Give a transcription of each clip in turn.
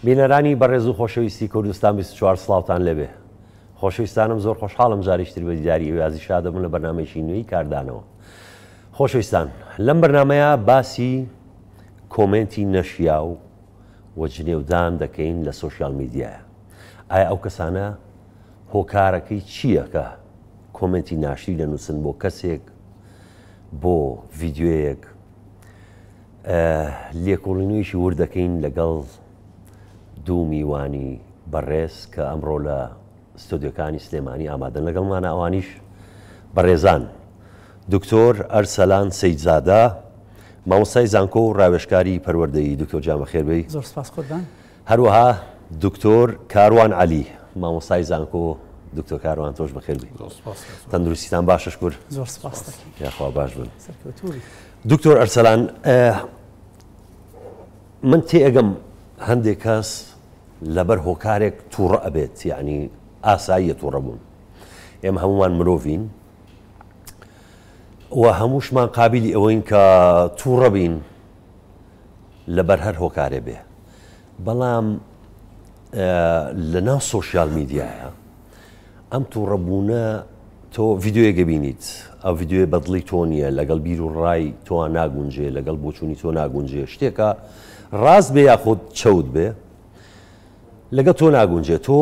بینەرانی بەڕێز و خۆشەویستی کوردستان 24 سڵاوتان لەبێ. خۆشەویستانم زۆر خۆشحاڵم جاریشتر بە دیداری وازی شادەبوون لە بەرنامەیەکی نوێی کاردانەوە. خۆشەویستان، لەم بەرنامەیە باسی کۆمنتی نەشیا و وەجنێودان دەکەین لە سۆشیال میدیایە. ئایا ئەو کەسانە هۆکارەکەی چییە کە کۆمنتی ناشری دەنووسن بۆ کەسێک، بۆ ڤیددیۆیەک، لێکۆڵینەوەیشی وردەکەین لەگەڵ دوو میوانی بەڕێز کە ئەمڕۆ لە ستۆدیۆکانی سلێمانی ئامادەن لەگەڵمانە. ئەوانیش بەڕێزان دکتۆر ئەرسەلان سەیدزادە، مامۆستای زانکۆ و ڕاوێژکاری پەروەردەیی. دکتۆر جامە خێربەی. زۆر سپاس قوربان. هەروەها دکتۆر کاروان عەلی، مامۆستای زانکۆ. دکتۆر کاروان تۆش بەخێربی. تەندروستیتان باشە شکر. زۆر سپاس دەکەین. یاخوا باش بن. دکتۆر ئەرسەلان، من تێئەگەم هەندێک کەس لەبەر هۆکارێک تووڕە ئەبێت، یعنی ئاساییە تووڕەبوون. ئێمە هەمومان مرۆڤین و هەمووشمان قابلی ئەوەین کە تووڕە بین لەبەر هەر هۆکارێ بێ. بەڵام لەناو سۆشیال میدیایە ئەم تووڕەبوونە تۆ ڤیددیۆیەکە بینیت، ئەو ڤیددیۆی بەدڵی تۆ نییە، لەگەڵ بیر و ڕای تۆ ناگونجێ، لەگەڵ بۆچوونی تۆ ناگونجێ، شتێکە ڕاست بێ یاخۆت چەوت بێ لەگەڵ تۆ ناگونجێ، تۆ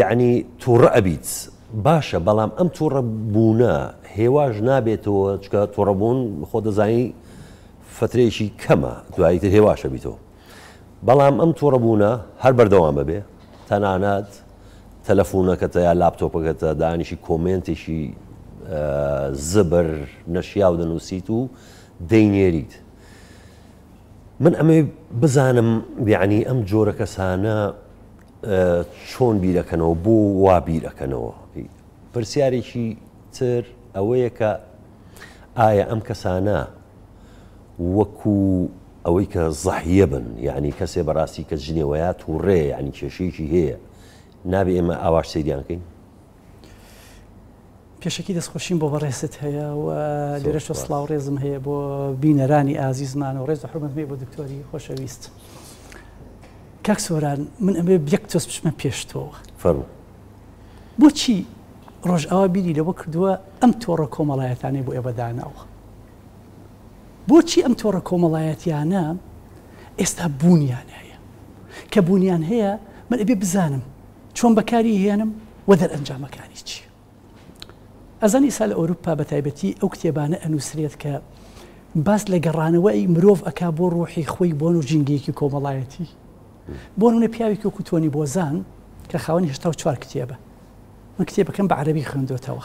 یعنی تووڕە ئەبیت. باشە، بەڵام ئەم تووڕەبوونە هێواش نابێتەوە، چکە تووڕەبوون خۆ دەزانی فترەیەکی کەمە، دواییتر هێواشە بیتەوە. بەڵام ئەم تووڕەبوونە هەر بەردەوام ببێ، تەنانەت تەلەفۆنەکەتە یا لاپتۆپەکەتە دانیشی کۆمنتێکی زبر نەشیاو دەنووسیت و دەینێریت. من ئەمێ بزانم یعنی ئەم جۆرە کەسانە چۆن بیرەکەنەوە، بۆ وا بیرەکەنەوە. پرسیارێکی تر ئەوەیە کە ئایا ئەم کەسانە وەکو ئەوەی کە زەحیە بن، یعنی کەسێ بەڕاستی کە ژنێوەیە تووڕێ، یعنی کێشەیەکی هەیە، نابێ ئێمە ئاواش سەیریانکەین؟ پێشەکی دەستخۆشیم بۆ بەڕێست هەیە و لێرەشە سڵاو ڕێزم هەیە بۆ بینەرانی ئازیزمان و ڕێز و حورمەتمێ بۆ دکتۆری خۆشەویست. کاک سۆران، من ئەمێ یەک تۆس بچمە پێشتەوە. فەرموو. بۆچی ڕۆژئاوا بیری لەوە کردووە ئەم تۆڕە کۆمەڵایەتانەی بۆ ئێوە داناوە؟ بۆچی ئەم تۆڕە کۆمەڵایەتیانە ئێستا بوونیان هەیە؟ کە بوونیان هەیە من ئەبێ بزانم چۆن بەکاری هێنم و دەرئەنجامەکانی چی. ئەزانی ئێستا لە ئەوروپا بە تایبەتی ئەو کتێبانە ئەنووسرێت کە باس لە گەڕانەوەی مرۆڤ ئەکا بۆ ڕۆحی خۆی بۆن و ژینگەیەکی کۆمەڵایەتی. بۆ نمونە پیاوێکی وەکو تۆنی بۆزان کە خاوەنی 84 کتێبە، من کتێبەکەم بە عەرەبی خوێندوتەوە،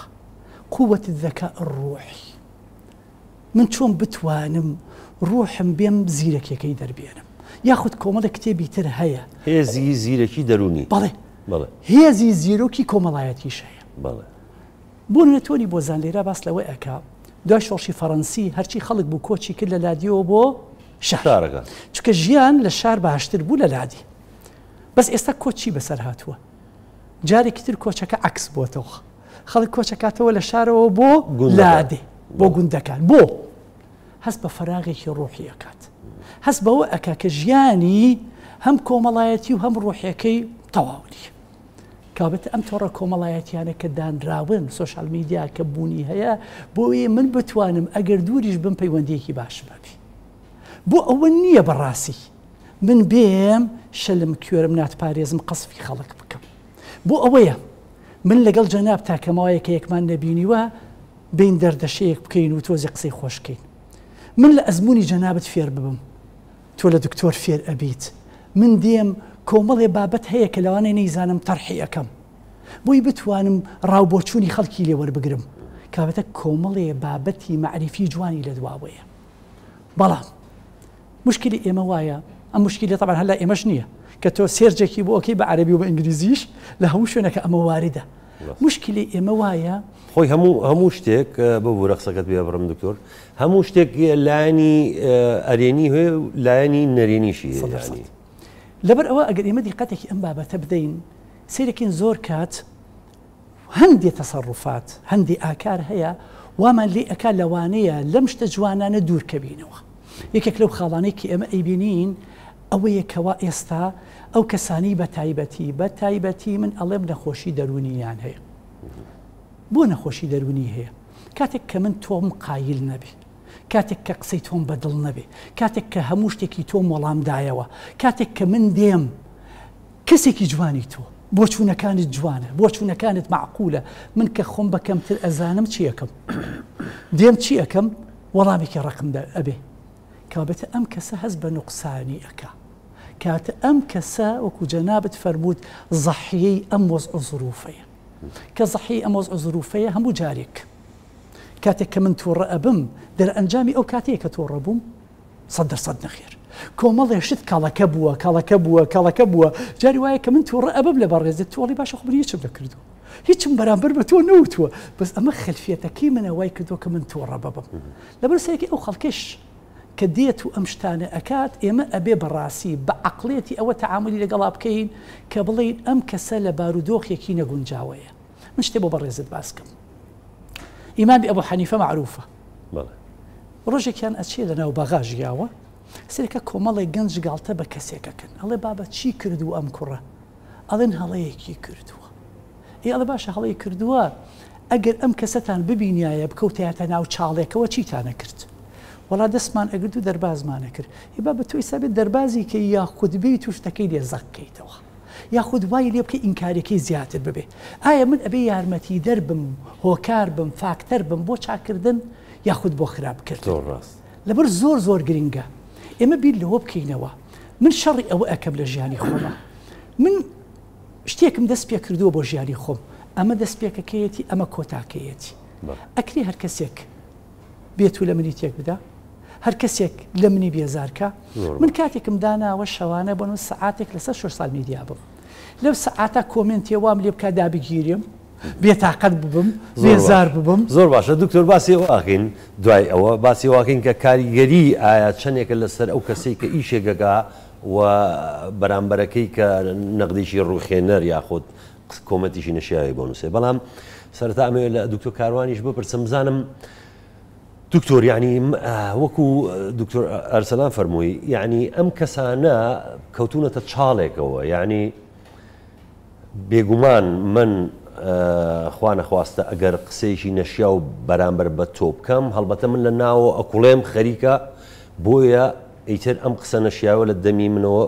قووەت الذەکاء الڕوحی. من چۆن بتوانم ڕوحم بێم زیرەکیەکەی دەربێنم، یاخود کۆمەڵە کتێبی تر هەیە. هێزی زیرەکی دەرونی. بەڵێ هێزی زیرۆکی کۆمەڵایەتیش هەیە. بەڵێ. بۆ نەتۆنی بۆزان لێرە باس لەوەی ئەکا دوای شۆڕشی فەڕەنسی هەرچی خەڵک بوو کۆچی کرد لە لادیەوە بۆ شارەکە، چکە ژیان لە شار باشتر بوو لە لادی. بەس ئێستا کۆچی بەسەر هاتووە، جارێکی تر کۆچەکە عکس بۆتەوە، خەڵک کۆچەکاتەوە لە شارەوە بۆ لادێ، بۆ گوندەکان، بۆ هەست بە فەراغێکی ڕۆحی ئەکات، هەست بەوە ئەکا کە ژیانی هەم کۆمەڵایەتی و هەم ڕۆحیەکەی تەواوی. کابێت ئەم تۆڕە کۆمەڵایەتیانە کە دانراون سۆشیال میدیا کە بوونی هەیە، بۆیە من بتوانم ئەگەر دووریش بم پەیوەندیەکی باش ببی. بۆ ئەوە نییە بەڕاستی من بێم شەلم کوێرم ناتپارێزم قەسفی خەڵک بکەم. بۆ ئەوەیە من لەگەڵ جەناب تاکەماوەیە کە یەکمان نەبینیوە بین دەردەشەیەک بکەین و تۆزی قسەی خۆشکەین. من لە ئەزمموی جەنابەت فێر ببم، تۆ لە دکتۆر فێر ئەبیت. من دێم کۆمەڵێ بابەت هەیە کە لەوانەیە نەیزانم تەرحی ئەەکەم، بۆی بتوانم ڕاوبۆچوونی خەڵکی لێوەربگرم، کابەتە کۆمەڵێ بابەتی مەعریفی جوانی لە دواوەیە. بەڵام مشکلی ئێمە وایە، ئەم مشکلی تەبەن هەلا ئێمەش نییە کە تۆ سێرجێکی بۆ ئۆکەی بە عەرەبی و بە ئینگلیزیش لە هەموو شوێنەکە ئەمە واردە. مشکلی ئێمە وایە خۆی هەموو شتێک ببوورە قسەکەت بێ بڕم دکتۆر، هەموو شتێک لایەنی ئەرێنی هەیە و لایەنی نەرێنیشی هەیە. لەبەر ئەوە ئەگەر ئێمە دیقەتێکی ئەم بابەتە بدەین، سیرەکەین زۆر کات هەندێ تەسەڕوفات هەندێ ئاکار هەیە وامان لێ ئەکا لەوانەیە لەم شتە جوانانە دوورکەبینەوە. یەکێک لەو خاڵانەی کە ئێمە ئەیبینین ئەوەیە کەوا ئێستا ئەو کەسانی بە تایبەتی من ئەڵێم نەخۆشی دەرونیان هەیە. بۆ نەخۆشی دەرونی هەیە کاتێک کە من تۆم قایل نەبێ، کاتێک کە قسەی تۆم بەدڵ نەبێ، کاتێک کە هەموو شتێکی تۆم وەڵامدایەوە، کاتێک کە من دێم کەسێکی جوانی تۆ بۆ چوونەکانت جوانە، بۆ چوونەکانت معقولە، من کە خۆم بەکەمتر ئەزانم چی ئەەکەم، دێم چی ئەەکەم، وەڵامێکی ڕقمدا ئەبێ کابێتە ئەم کەسە هەست بە نوقسانی ئەکا، کاتە ئەم کەسە وەکو جەنابەت فەرمووت زەحیەی ئەم وەزع زروفەیە، کە زەحیەی ئەم وەزع زروفەیە هەموو جارێک کاتێک کە من تووڕە ئەبم دەرئەنجامی ئەو کاتەیە کە تۆڕە بووم 100% نەخێر. کۆمەڵێ شت کاڵەکە بووە جاری وایە کە من تووڕە ئەبم لە بەڕێزت تۆڵی باشە خوبری چم دەکردو هیچم بەرامبەر بە تۆ نەوتووە، بەس ئەمە خەلفیەتەکەی منە وای کردو کە من تۆڕە ببم. لەبەر سەرەکی ئەو خەڵکیش کە دێت و ئەم شتانە ئەکات ئێمە ئەبێ بەڕاستی بە عەقڵێتی ئەوە تەعاملی لەگەڵا بکەین کە بڵێن ئەم کەسە لە بارودۆخێکی نەگونجاوەیە. من شتێ بۆ بەڕێزت باسکەم. ئیمان بی ئەبوو حەنیفە معروفە، ڕۆژێکیان ئەچێ لەناو بەغا ژیاوە، سەرەکە کۆمەڵی گەنج گاڵتە بە کەسێکەکەن، ئەڵێ بابەت چی کردو ئەم کوڕە؟ ئەڵێن هەڵەیەکی کردووە. ئەڵێ باشە هەڵەی کردووە، ئەگەر ئەم کەسەتان ببینایە بکەوتایەتە ناو چاڵێکەوە چیتانە کرد؟ وڵا دەستمان ئەگرد و دەربازمانە کرد. با بە تۆی سابێت دەربازی کە یاخود بێت و شتەکەی لێ زەقکەیتەوە، یاخود وای لێ بکە ئینکارێکی زیاتر ببێ. ئایا من ئەبێ یارمەتی دەربم، هۆکار بم، فاکتەر بم بۆ چاکردن یاخود بۆ خراپکردن؟ لەبەر زۆر گرنگە ئێمە بیر لەوە بکەینەوە. من شەڕی ئەوە ئەەکەم لە ژیانی خۆمە، من شتێکم دەست پێ کردووە بۆ ژیانی خۆم، ئەمە دەست پێکەکەیەتی، ئەمە کۆتاکەیەتی. ئەکری هەر کەسێک بێت و لە منی تێک بدا، هەر کەسێک لە منی بێزارکە. من کاتێکم داناوە شەوانە بۆ سەعاتێک لەسەر سوشال میدیا بم، لەو سەعاتە کۆمنتێ وام لێ بکە دابگیرم، بێتاقەت ببم، بێزار ببم. زۆر باشە دکتۆر، باسی واکەین دوای ئەوە باسی واکەین کە کاریگەری ئایا چەندێکە لەسەر ئەو کەسەی کە ئیشێکەکە و بەرامبەرەکەی کە نەقدێکی ڕوخێنەر یاخود کۆمەتیشی نەشیاوی بۆ نووسێ. بەڵام سەرەتا ئەمەوێت لە دکتۆر کاروانیش بپرسم، بزانم دکتۆر یعنی وەکو دکتۆر ئەرسەلان فەرمووی، یعنی ئەم کەسانە کەوتونەتە چاڵێکەوە، یعنی بێگومان من خوا نەخواستە ئەگەر قسەیشی نەشیا و بەرامبەر بە تۆ بکەم، هەڵبەتە من لە ناوە ئەکوڵێم خەریکە، بۆیە ئیتر ئەم قسە نەشیاوە لە دەمی منەوە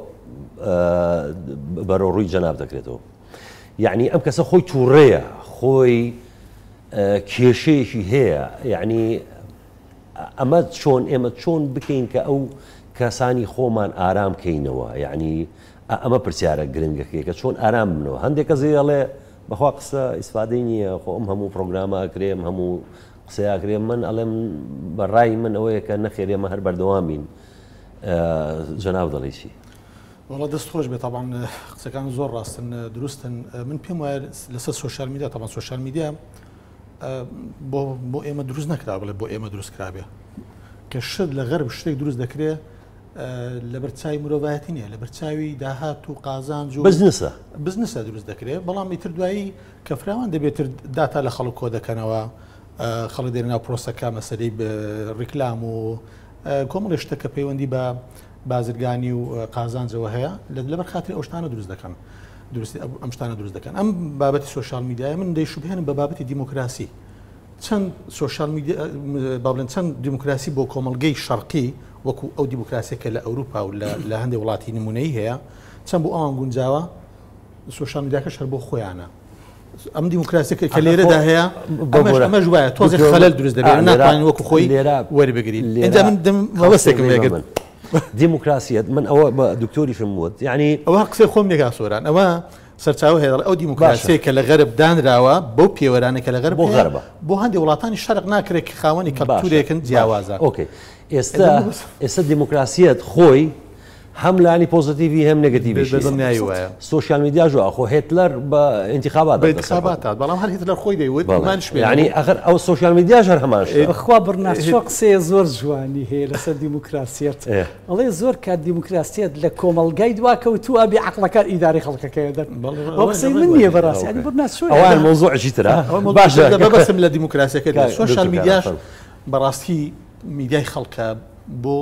بەرەو ڕووی جەناب دەکرێتەوە. یعنی ئەم کەسە خۆی تووڕێیە، خۆی کێشەیەکی هەیە، یعنی ئەمە چۆن ئێمە چۆن بکەین کە ئەو کەسانی خۆمان ئارام کەینەوە؟ یعنی ئەمە پرسیارە گرنگەکەی کە چۆن ئارام بنەوە. هەندێک کەزیڵێ بەخوا قسە ئیسفادەی نییە، خۆ ئەم هەموو پرۆگراماکرێم هەموو قسەیاکرێم، من ئەڵێم بەڕای من ئەوەیە کە نەخێر ئێمە هەر بەردەوامین. جەناب دەڵێ چی؟ وڵا دەست خۆش بێت تاوان قسەکان زۆر ڕاستن دروستن. من پێم وایە لەسەر سوشال میدیا، تاوان سوشال میدیا بۆ ئێمە دروست نەکرا، بڵێ بۆ ئێمە دروست کرابێ کە شت لە غەرب شتێک دروست دەکرێت لە بەرچاوی مرۆڤایەتی نییە، لە بەرچاوی داهات و قازانج و بزنسە دروست دەکرێت. بەڵام ئیتر دوایی کە فراوان دەبێتتر داتا لە خەڵک کۆ دەکەنەوە، خەڵک دێناو پرۆسەکە مەسەلەی ڕیکلام و کۆمەڵی شتەکە پەیوەندی بە بازرگانی و قازانجەوە هەیە، لەبەر خاطر ئەو شتانە دروست دەکەن، درستی ئەم شتانە دروست دەکەن. ئەم بابەتی سوشال میدیای من دەیشوبهێنم بە بابەتی دیموکراسی. چەند سوشال میدیا بابلێن چەند دیموکراسی بۆ کۆمەڵگەی شەرقی وەکو ئەو دیموکراسیەکە لە ئەوروپا و لە هەندێک وڵاتی نمونەی هەیە، چەند بۆ ئەوان گونجاوە سوشال میدیاکەش هەر بۆ خۆیانە. ئەم دیموکراسیەکە کە لێرەدا هەیە ئەمەش وایە تۆزێک خەلەل دروست دەبێت، ناتوانین وەکو خۆی وەربگرین. ئینجا من وەستێکم لێگرت دیموکراسیەت من ئەوە بە دکتۆریشم وت، یعنی ئەوە قسەی خۆم نێگا سۆران، ئەوە سەرچاوە هێڵ ئەو دیموکراسیە کە لە غەرب دانراوە بەو پێوەرانە کە لە غەرب بۆ غەربە بۆ هەندێک وڵاتانی شەرق ناکرێت کە خاوەنی کەلتورێکن جیاوازە. ئۆکێ، ئێستا دیموکراسیەت خۆی هەم لانی پۆزیتیڤی هەم نێگەتیڤی وایە. سوشال میدیا ژۆ ئەخۆ هێتلەر بە انتخابات بەڵام هەر هێتلەر خۆی دەیوت مانش یعنی ئەخر ئەو سوشال میدیا ژەر هەماش خوا بڕناچۆ قسەیە زۆر جوانی هەیە لەسەر دیموکراسیەت. ئەڵێ زۆر کات دیموکراسیەت لە کۆمەڵگای دواکەوتووە بێ عەقڵەکان ئیداری خەڵکەکەیە دەر قسەی من نییە بەڕاستی، ینی بڕناچۆ ئەوان مۆزوعی ترە باشە بەبەسم لە دیموکراسیەکە سوشال میدیاش بەڕاستی میدیای خەڵکە بۆ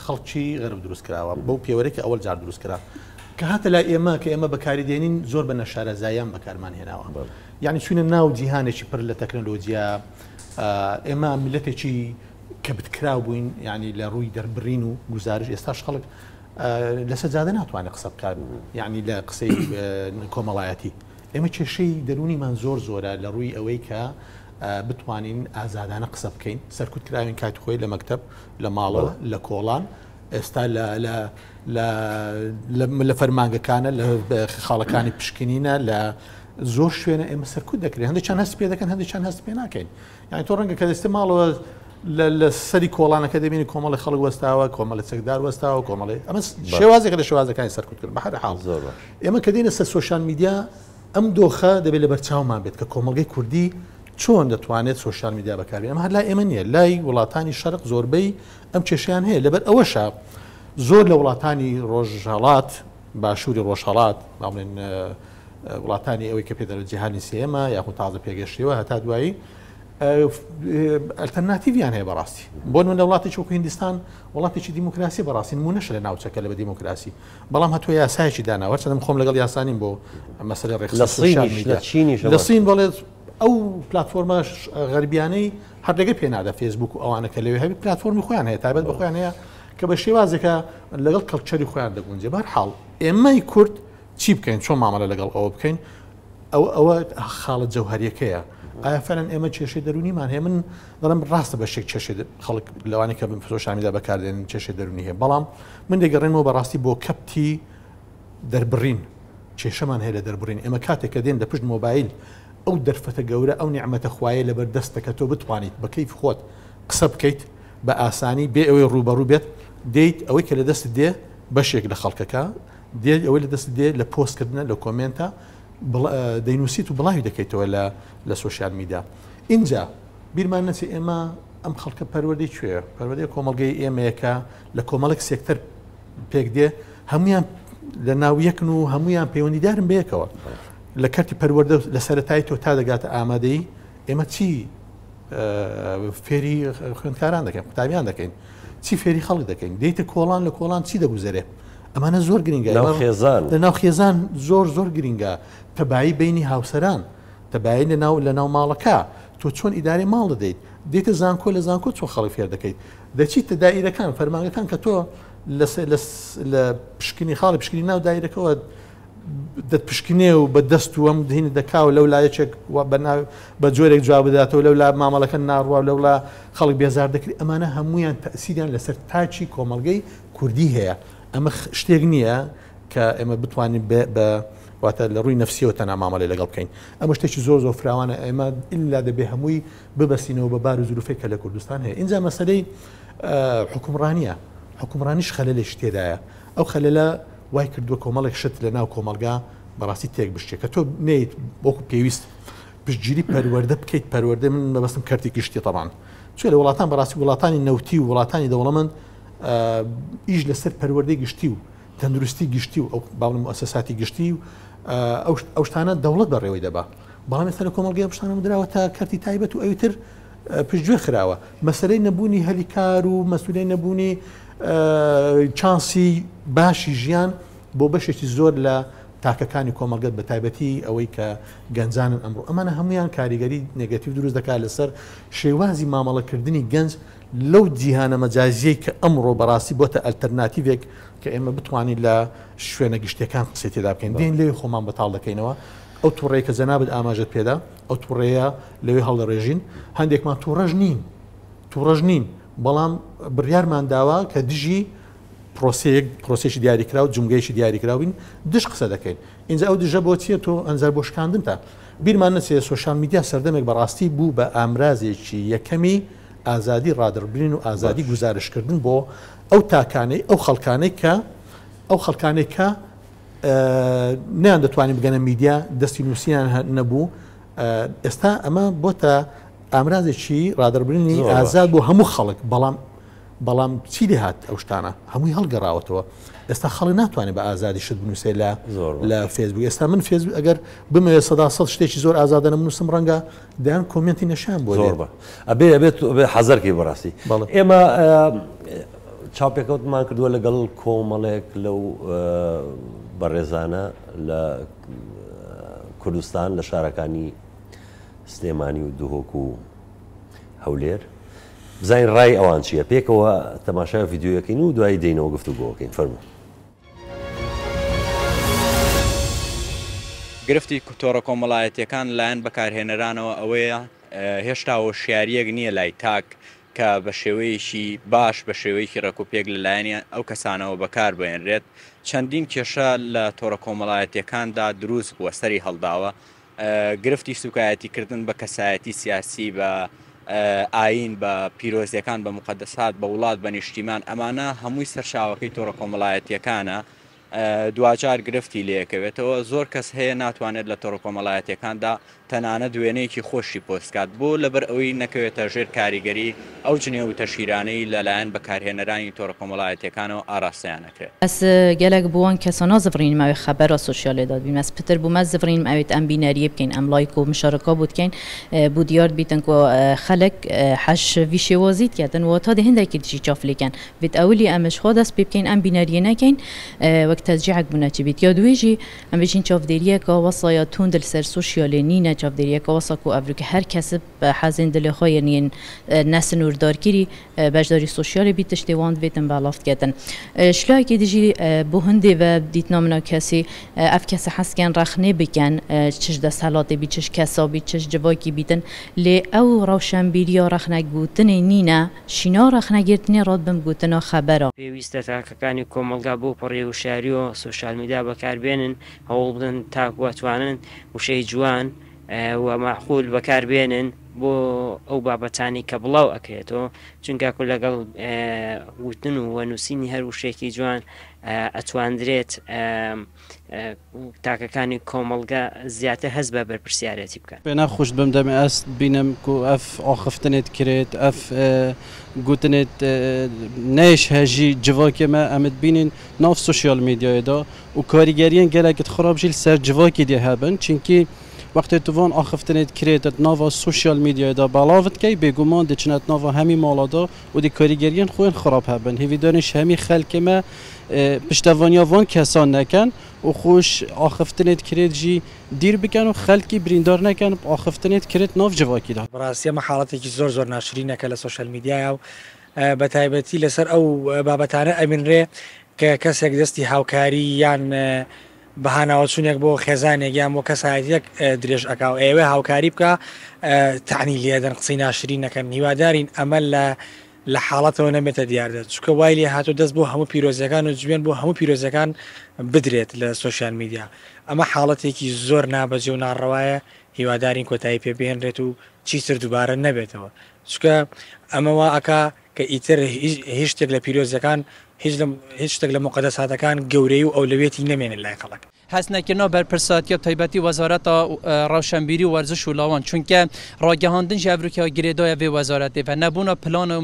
خەڵکی غەرب دروست کراوە بەو پێوەرێکی ئەوەل جار دروست کرا کە هاتە لای ئێمە کە ئێمە بەکاری دێنین زۆر بە نەشارەزاییان بەکارمان هێناوە یعنی چوونە ناو جیهانێکی پڕ لە تەکنۆلۆجیا ئێمە میلەتێکی کە بتکراو بووین ینی لە ڕووی دەربڕین و گزارش ئێستاش خەڵک لە سەجادە ناتوانێت قسە بکات یعنی لە قسەی کۆمەڵایەتی ئێمە کێشەی دەرونیمان زۆر زۆرە لە ڕووی ئەوەی کە بتوانین ئازادانە قسە بکەین سەرکوت کراوین کاتی خۆی لە مەکتب لە ماڵەوە لە کۆڵان ئێستا لە فەرمانگەکانە لە خاڵەکانی پشکنینە لە زۆر شوێنە ئێمە سەرکوت دەکرێت هەندێک چەند هەست پێ دەکەن هەندێک چەند هەست پێ ناکەین یعنی تۆ ڕەنگە کە دەستی ماڵەوە لە سەری کۆڵانەکە دەبینی کۆمەڵی خەڵک وەستاوە کۆمەڵی چەکدار وەستاوە کۆمەڵی ئەمە شێوازێکە لە شێوازەکانی سەرکوتکرد بە هەر حاڵ ئێمە کە دێنە سەر سۆشیال میدیا ئەم دۆخە دەبێت لە بەرچاومان بێت کە کۆمەڵگەی کوردی چۆن دەتوانێت سۆشیال میدیا بەکاربێت ئەمە هەر لای ئێمە نییە لای وڵاتانی شەرق زۆربەی ئەم کێشیان هەیە لەبەر ئەوەشە زۆر لە وڵاتانی ڕۆژهەڵات باشووری ڕۆژهەڵات باڵێن وڵاتانی ئەوەی کە پێدەرە جیهانی سێمە یاخود تازە پێگەشتیەوە هەتا دوایی ئەلتەرناتیڤیان هەیە بەڕاستی بۆ من لە وڵاتی چۆکو هیندستان وڵاتێکی دیموکراسی بەڕاستی نمونەش لە ناوچەکە لە بە دیموکراسی بەڵام هەتووە یاسایەکی داناوە چەندم خۆم لەگەڵ یاسانین بۆ مەسەلەی ڕێکخستن لە سین بڵێت ئەو پلتفۆرمە غەربیانەی هەردەگە پێ نادە فێسبوک و ئەوانە کە لەوێ هەبی پلتفۆرمی خۆیان هەیە تایبەت بە خۆیان هەیە کە بە شێوازێکە لەگەڵ کەڵچەری خۆیان دەگونجێ بەرحاڵ ئێمەی کورد چی بکەین چۆن مامەلە لەگەڵ ئەوە بکەین ئەوە خاڵە جەوهریەکەیە ئایا فەرەن ئێمە کێشەی دەرونیمان هەیە من دەڵم ڕاستە بەشێک کێشەی خەڵک لەوانی کە سۆشیال میدیا بەکاردێنن کێشەی دەرونی هەیە بەڵام من دەگەڕێنەوە بەڕاستی بۆ کەپتی دەربڕین کێشەمان هەیە لە دەربڕین ئێمە کاتێک کە دێن لە پشت مۆبایل ئەو دەرفەتە گەورە ئەو نیعمەتە خوایە لەبەر دەستەکە تۆ بتوانیت بە کەیف خۆت قسە بکەیت بە ئاسانی بێ ئەوەی ڕوبەڕوو بێت دێیت ئەوەی کە لە دەست دێ بەشێک لە خەڵکەکە دێت ئەوەی لە دەست دێ لە پۆستکردنە لە کۆمنتە دەینووسیت و بڵاوی دەکەیتەوە لە سۆشیال میدیا اینجا بیرمان نەچێ ئێمە ئەم خەڵکە پەروەردەی کوێ پەروەردەی کۆمەڵگەی ئێمەیەکە لە کۆمەڵک سێکتەر پێک دێ هەمویان لە ناو یەکن و هەمویان پەیوەندیدارن بەیەکەوە لە کەرتی پەروەردە لە سەرەتایی تۆ تا دەگاتە ئامادەی ئێمە چی فێری خوێندکاران دەکەین قوتابیان دەکەین چی فێری خەڵک دەکەین دێتە کۆڵان لە کۆڵان چی دەگوزارێ ئەمانە زۆر گرنگە لە ناو خێزان زۆر گرنگە تەبایی بینی هاوسەران تەبایی لە ناو ماڵەکە تۆ چۆن ئیداری ماڵ دەدەیت دێتە زانکۆ لە زانکۆ چۆن خەڵک فێر دەکەیت دەچیتە دائیرەکان فەرمانگەکان کە تۆ لە پشکنی خاڵی پشکنی ناو دایرەکەەوە دەتپشکنێ و بە دەست و ئەم دهینە دەکاو لەو لایەکێک بە جۆرێک جواب بداتەوە لەو لا مامەڵەکە ناڕوا لەو لا خەڵک بێزار دەکرێت ئەمانە هەمویان تەسیریان لەسەر تاچی کۆمەڵگەی کوردی هەیە ئەمە شتێک نییە کە ئێمە بتوانین واتە لە ڕووی نفسیەوە تەنها مامەڵێ لەگەڵ بکەین ئەمە شتێکی زۆر فراوانە ئێمە ئللا دەبێ هەمووی ببەسینەوە بە بار و زروفێک کە لە کوردستان هەیە اینجا مەسەلەی حکومڕانیش خەلەلێک تێدایە ئەو خەلەلە وای کردووە کۆمەڵێک شت لە ناو کۆمەلگا بەڕاستی تێک بشتێک کە تۆ نیت بۆکو پێویست پشتگیری پەروەردە بکەیت پەروەردە من بەبەستم کەرتی گشتی طبعاً چۆ لە وڵاتان بەڕاستی وڵاتانی نەوتی و وڵاتانی دەوڵەمەند ئیش لەسەر پەروەردەی گشتی و تەندروستی گشتی و ئەو باڵم مؤسساتی گشتی و ئەو شتانە دەوڵەت بەڕێوەی دەبا بەڵام ئێستا لە کۆمەڵگەی شتانە درراوە تا کەرتی تایبەت و ئەوتر پشتگوێ خراوە مەسەلەی نەبوونی هەلیکار و مەسئولەی نەبوونی چانسی باشی ژیان بۆ بەشێکی زۆر لە تاکەکانی کۆمەڵگەت بە تایبەتی ئەوەی کە گەنجانن ئەمڕۆ ئەمانە هەمویان کاریگەری نێگەتیو دروست دەکات لەسەر شێوازی مامەڵەکردنی گەنج لەو جیهانە مەجازیەی کە ئەمڕۆ بەڕاستی بۆتە ئەلتەرناتیڤێک کە ئێمە بتوانین لە شوێنە گشتەکان قسەی تێدا بکەین دێن لێ خۆمان بەتاڵ دەکەینەوە ئەو تووڕەیە کە جەنابەت ئاماژەت پێدا ئەو تووڕەیە لەوێ هەڵدەڕێژین هەندێکمان تووڕەژ نین بەڵام بڕیارمان داوا کە دژی پرۆسێکی دیاریکرا و جمگەیشی دیاریکراوین دش قسە دەکەین اینجا ئەو دژە بۆ چیە تۆ ئەنجار بۆ شکاندن تا بیرمان نەچێ سۆشیال میدیا سەردەمێک بەڕاستی بوو بە ئامرازێکی یەکەمی ئازادی ڕادربرین و ئازادی گزارشکردن بۆ ئەو تاکانەی ئەو خەڵکانەی کە نیان دەتوانین بگەنە میدیا دەستی نووسیان نەبوو ئێستا ئەمە بۆتە ئامرازێکی ڕادربرینی ئازاد بۆ هەموو خەڵک بەڵام چی لێ هات ئەو شتانە هەمووی هەڵگەڕاوەتەوە ئێستا خەڵک ناتوانێت بە ئازادی شت بنووسێ لە فێسبوک ئێستا من فێسبوک ئەگەر بمەوێ سەدا سەد شتێکی زۆر ئازادە نەمنووسم ڕەنگە دەیان کۆمنتی نەشان بۆ زۆر بە ئەبێت حەزەرکی بەڕاستی ئێمە چاوپێکەوتمان کردووە لەگەڵ کۆمەڵێک لەو بەڕێزانە لە کوردستان لە شارەکانی سلێمانی و دوهۆک و هەولێر بزانین ڕای ئەوان چییە پێکەوە تەماشای ڤیددیوەکەین و دوایی دێنەوە گفتوگۆکەین فەرموو. گرفتی تۆڕە کۆمەڵایەتیەکان لایەن بەکارهێنەرانەوە ئەوەیە هێشتا هۆشیاریەک نییە لای تاک کە بە شێوەیەکی باش بە شێوەیەکی ڕێکوپێک لەلایەنە ئەو کەسانەوە بەکار بێنرێت چەندین کێشە لە تۆڕە کۆمەڵایەتیەکاندا دروست بووە سەری هەڵداوە گرفتی سوکایەتیکردن بە کەسایەتی سیاسی بە ئاین بە پیرۆزیەکان بە مقدسات بە وڵات بە نیشتیمان ئەمانە هەمووی سەرچاوەکەی تۆڕە کۆمەڵایەتیەکانە دوجار گرفتی لەکەوێتەوە زۆر کەس هەیە ناتوانێت لە تۆڕە کۆمەڵایەتیەکاندا تەنانەت دوێنەیەکی خۆشی پۆستکات بۆ لەبەر ئەوەی نەکەوێتە ژێر کاریگەری ئەو جنێ و تەشیرانەی لەلایەن بەکارهێنەرانی تۆڕە کۆمەڵایەتیەکانەوە ئاراستیانەکرێت. ئەس گەلێک بووان کەسانە زڤڕین ماوەی خەبەرە سوسیالێدا بین مەس پتر بوو مە زڤڕین ئەوێت ئەم بینەریە بکەین ئەم لایک و مشارەکە بووکەین بوو دیار بیتن کۆ خەلک حەش ویشێوازیت کردن و تا هەندێکی دیشی چافلیکەن بێت ئەولی ئەمەش خۆ دەست پێ بکەین ئەم بینەریە نەکەین وەک تەزجیعک بوونەچی بێت یا دوێژی ئەم بێژین چاودێریەکە وەسایە توند لەسەر سوسیالێ نینە چاودێریەکە وەسا و ئەڤریکە هەر کەسب حەزین دلێخۆی نین نەسن وردارگیری بەشداری سوسیالی بیت تشتێوان بێتن باڵافتکردن شلایەکی دیژی بۆ هەندێ بە دیتنامنا کەسی ئەف کەسە حەسکیان ڕەخنێ بکەن چش دەسەڵاتی بی چش کەسابی چش جواکی بیتن لێ ئەو ڕەوشەنبیریە ڕەخنەگوتنێ نینە شینا ڕەخنەگرتنی ڕات بم گوتنە خەبەرە پێویستە تاکەکانی کۆمەلگا بۆ پڕێ و شاری و سوسیال میدیا بەکاربێنن هەوڵ بدەن تاکواتوانن وشەی جوان و معقول بەکاربێنن بۆ ئەو بابەتانی کە بڵاو ئەکرێتەوە چونکە لەگەڵ وتن و وەنووسینی هەر وشێکی جوان ئەتواندرێت تاکەکانی کۆمەلگا زیاتر هەست بە بەرپرسیارەتی بکەن. پێ ناخۆش بم دەمێ ئەست بینم و ئەف ئاخفتنێت کرێت ئەف گوتنێت نەیش هەژی جڤاکێمە ئەمت بینین ناو سوسیال میدیایەدا و کاریگەریان گەلێکت خراپژیل سەر جڤاکی دێ هەبن چونکی وقتی توان آخفتنیت کریت ناوا سوسیال میدیا دا بالاوت کی بگومان دچنت ناوا همی مالادا و دی کاریگریان خوین خراب هبن هیوی دانش همی خلک ما پشتوانیا وان کسان نکن و خوش آخفتنیت کریت جی دیر بکن و خلکی بریندار نکن آخفتنیت کریت ناف جواکی دا. براستی ما حالتی که زور ناشرینه که لسوشیال میدیا و بتایبتی لسر او بابتانه امین ره که کسی دستی هاوکاری یان بەهاناوە چوونێک بۆ خێزانێک یان بۆ کەسایەتێک درێژ ئەکاو ئێوە هاوکاری بکە تعنی لێدەن قسەی ناشرین نەکەن هیوادارین ئەمە لە حاڵەتەوە نەبێتە دیاردێت چکە وای لێ هاتو دەست بۆ هەموو پیرۆزیەکان و جوێن بۆ هەموو پیرۆزیەکان بدرێت لە سوسیال میدیا ئەمە حاڵەتێکی زۆر نابەجێ و ناڕەوایە هیوادارین کۆتایی پێبێنرێت و چیتر دووبارە نەبێتەوە چکە ئەمەوە ئەکا کە ئیتر هیچ شتێک لە پیرۆزیەکان هیچ شتێک لە مقدساتەکان گەورەی و ئەولەوێتی نەمێنن لای خەڵک. هەستنەکردنەوە بەرپرساتیە تایبەتی وەزارەتە ڕەوشەنبیری و وەرزش و لاوان چونکە ڕاگەهاندن ژێڤروکیا گرێدایە vê وەزارەتê ve nebûna plana û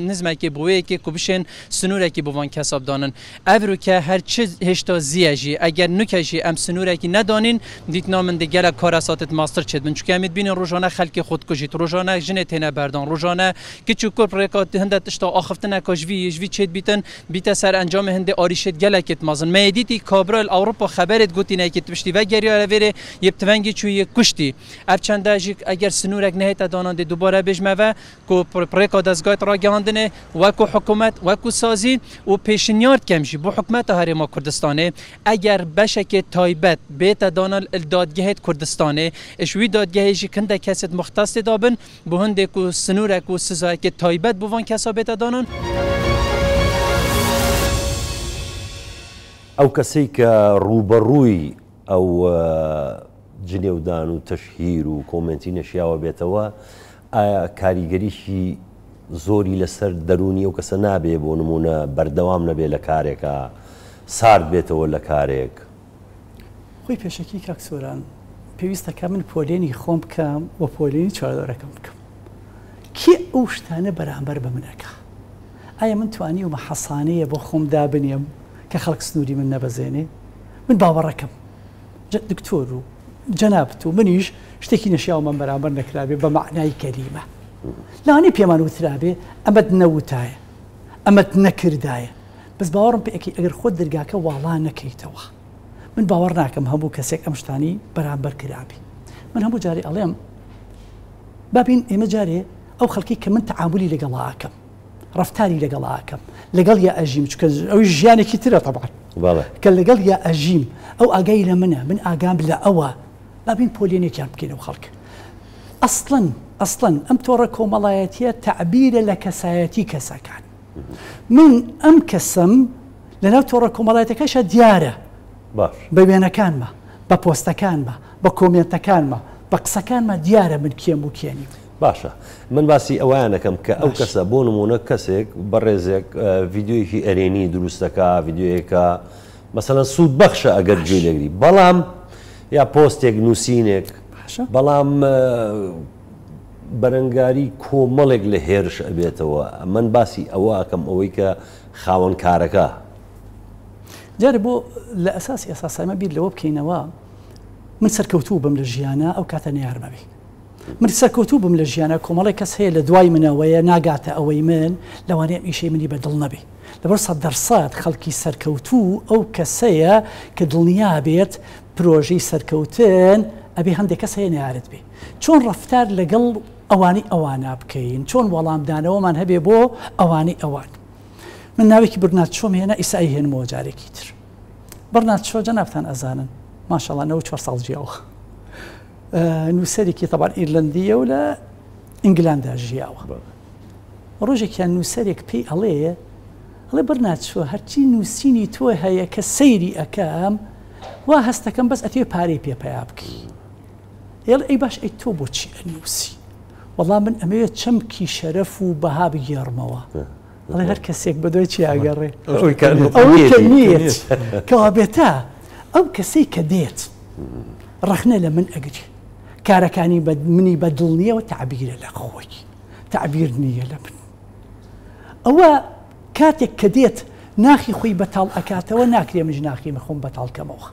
nizmekê bûyekê ku bişên sinûrekî bi van kesab danin evroke her çi hêşta ziye jî eger nuke jî em sinûrekî nedanîn dîtna min de gelek karasatet master çêdibin çunke em ê bînin rojane xelkê xwedkujît rojane jinê têne berdan rojane kiç û kurp rêka hinde tişta axiftineka ji vî çêd bîtin bîte ser encamê hindê arîşêt gelekê mezin me yê dîtî kabral Awropa خبرت گوتی نه که تبشتی و گریه ویره یه تفنگی چویه کشتی اب چند داجی اگر سنورک نهیت داننده دوباره بجمه و کو پرکا دزگاه را گاندنه و کو حکومت و کو سازی و پیشنیارد کمشی بو حکومت هرم کردستانه اگر بشه که تایبت بیت دانل دادگاه کردستانه اشوی دادگاهی کنده کست مختص دابن بو هنده کو سنورک و سزای که تایبت بوان کسا بیت دانن ئەو کەسەی کە ڕوبەڕووی ئەو جنێودان و تەشهیر و کۆمنتی نەشیاوە بێتەوە ئایا کاریگەریشی زۆری لەسەر دەرونی ئەو کەسە نابێ بۆ نمونە بەردەوام نەبێ لە کارێکە سارد بێتەوە لە کارێک خۆی پێشەکی کاکسۆران پێویستەکە من پۆلێنی خۆم بکەم و پۆلێنی چواردۆرەکەم بکەم کێ ئەو شتانە بەرامبەر بە منەکە ئایا من توانی و مەحەسانەیە بۆ خۆم دابنێم کە خەڵک سنووری من نەبەزێنێ من باوەڕەکەم دکتۆر و جەنابەت و منیش شتێکی نەشیاومان بەرامبەر نەکرابێ بە معنای کەریمە لەوانەیە پێمان وترابێ ئەمەت نەوتایە ئەمەت نەکردایە بەس باوەڕم پێکی ئەگەر خۆت دەرگاکە واڵا نەکەیتەوە من باوەڕ ناکەم هەموو کەسێک ئەم شتانی بەرامبەر کرابی من هەموو جارێ ئەڵێم بابین ئێمە جارێ ئەو خەڵکی کە من تەعاملی لەگەڵاکەم ڕفتاری لەگەڵاکەم لەگەڵ یا ئەژیم چکە ئەوی ژیانێکی ترە طبعا کە لەگەڵ یا ئەژیم ئەو ئاگای لە منە من ئاگام لە ئەوە بابین پۆلێنێکیان بکەینەوە خەڵک ئەسڵەن ئەم تۆڕە کۆمەڵایەتیە تعبیرە لە کەسایەتی کەسەکان من ئەم کەسم لەناو تۆڕە کۆمەڵایەتەکەشە دیارە بە وێنەکانمە بە پۆستەکانمە بە کۆمنتەکانمە بە قسەکانمە دیارە من کێم و کێنی باشە من باسی ئەوانەکەم کە ئەو کەسە بۆ نمونە کەسێک بەڕێزێک ڤیددیۆیەکی ئەرێنی دروستەکە ڤیددیۆیەکە مەسەڵەن سوود بەخشە ئەگەر گوێ لەگری بەڵام یا پۆستێک نووسینێک بەڵام بەرەنگاری کۆمەڵێک لە هێرش ئەبێتەوە من باسی ئەوە ئەەکەم ئەوەی کە خاوەن کارەکە جارە بۆ لە ئەساسی ئەساسایمە بیر لەوە بکەینەوە من سەرکەوتوو بم لە ژیانە ئەو کاتە نەیارمەوی من سەرکەوتوو بم لە ژیانە کۆمەڵی کەس هەیە لە دوای منەوەیە ناگاتە ئەوەی من لەوانەیە ئیشەی منی بەدڵ نەبێ لەبەر 100% خەڵکی سەرکەوتوو ئەو کەسەیە کە دڵنیا بێت پرۆژەی سەرکەوتن ئەبێ هەندێک کەس هەیە نەیارێت بێ چۆن ڕەفتار لەگەڵ ئەوانی ئەوانە بکەین چۆن وەڵامدانەوەمان هەبێ بۆ ئەوانی ئەوان من ناوێکی برناتشۆم هێنا ئیسایی هێنمەوە جارێکی تر برناتشۆ جەنابتان ئەزانن ماشەڵڵا 94 ساڵ ژیاوە نووسەرێکی تەبار ئیرلندیە و لە ئینگلاندا ژیاوە ڕۆژێکیان نووسەرێک پێی ئەڵێ برناتشۆ هەرچی نووسینی تۆ هەیە کە سەیری ئەەکەم وا هەستەکەم بەس ئەتێ پارەی پێپیا بکەی ئێڵ ئەی باش ئەی تۆ بۆچی ئەنووسی وەڵام من ئەمەوێت چەمکی شەرەف و بەها بگێڕمەوە ئەڵێ هەر کەسێک بەدۆی چی ئاگەڕێ ئەوەی کە نیت کەوا بێتە ئەو کەسەی کە دێت ڕەخنە لە من ئەگری کارەکانی منی بەدڵ نییەوە تعبیرە لە خۆی تعبیر نییە لە من ئەوە کاتێک کە دێت ناخی خۆی بەتاڵ ئەکاتەوە ناکرێ منش ناخی مەخۆم بەتاڵکەمەوە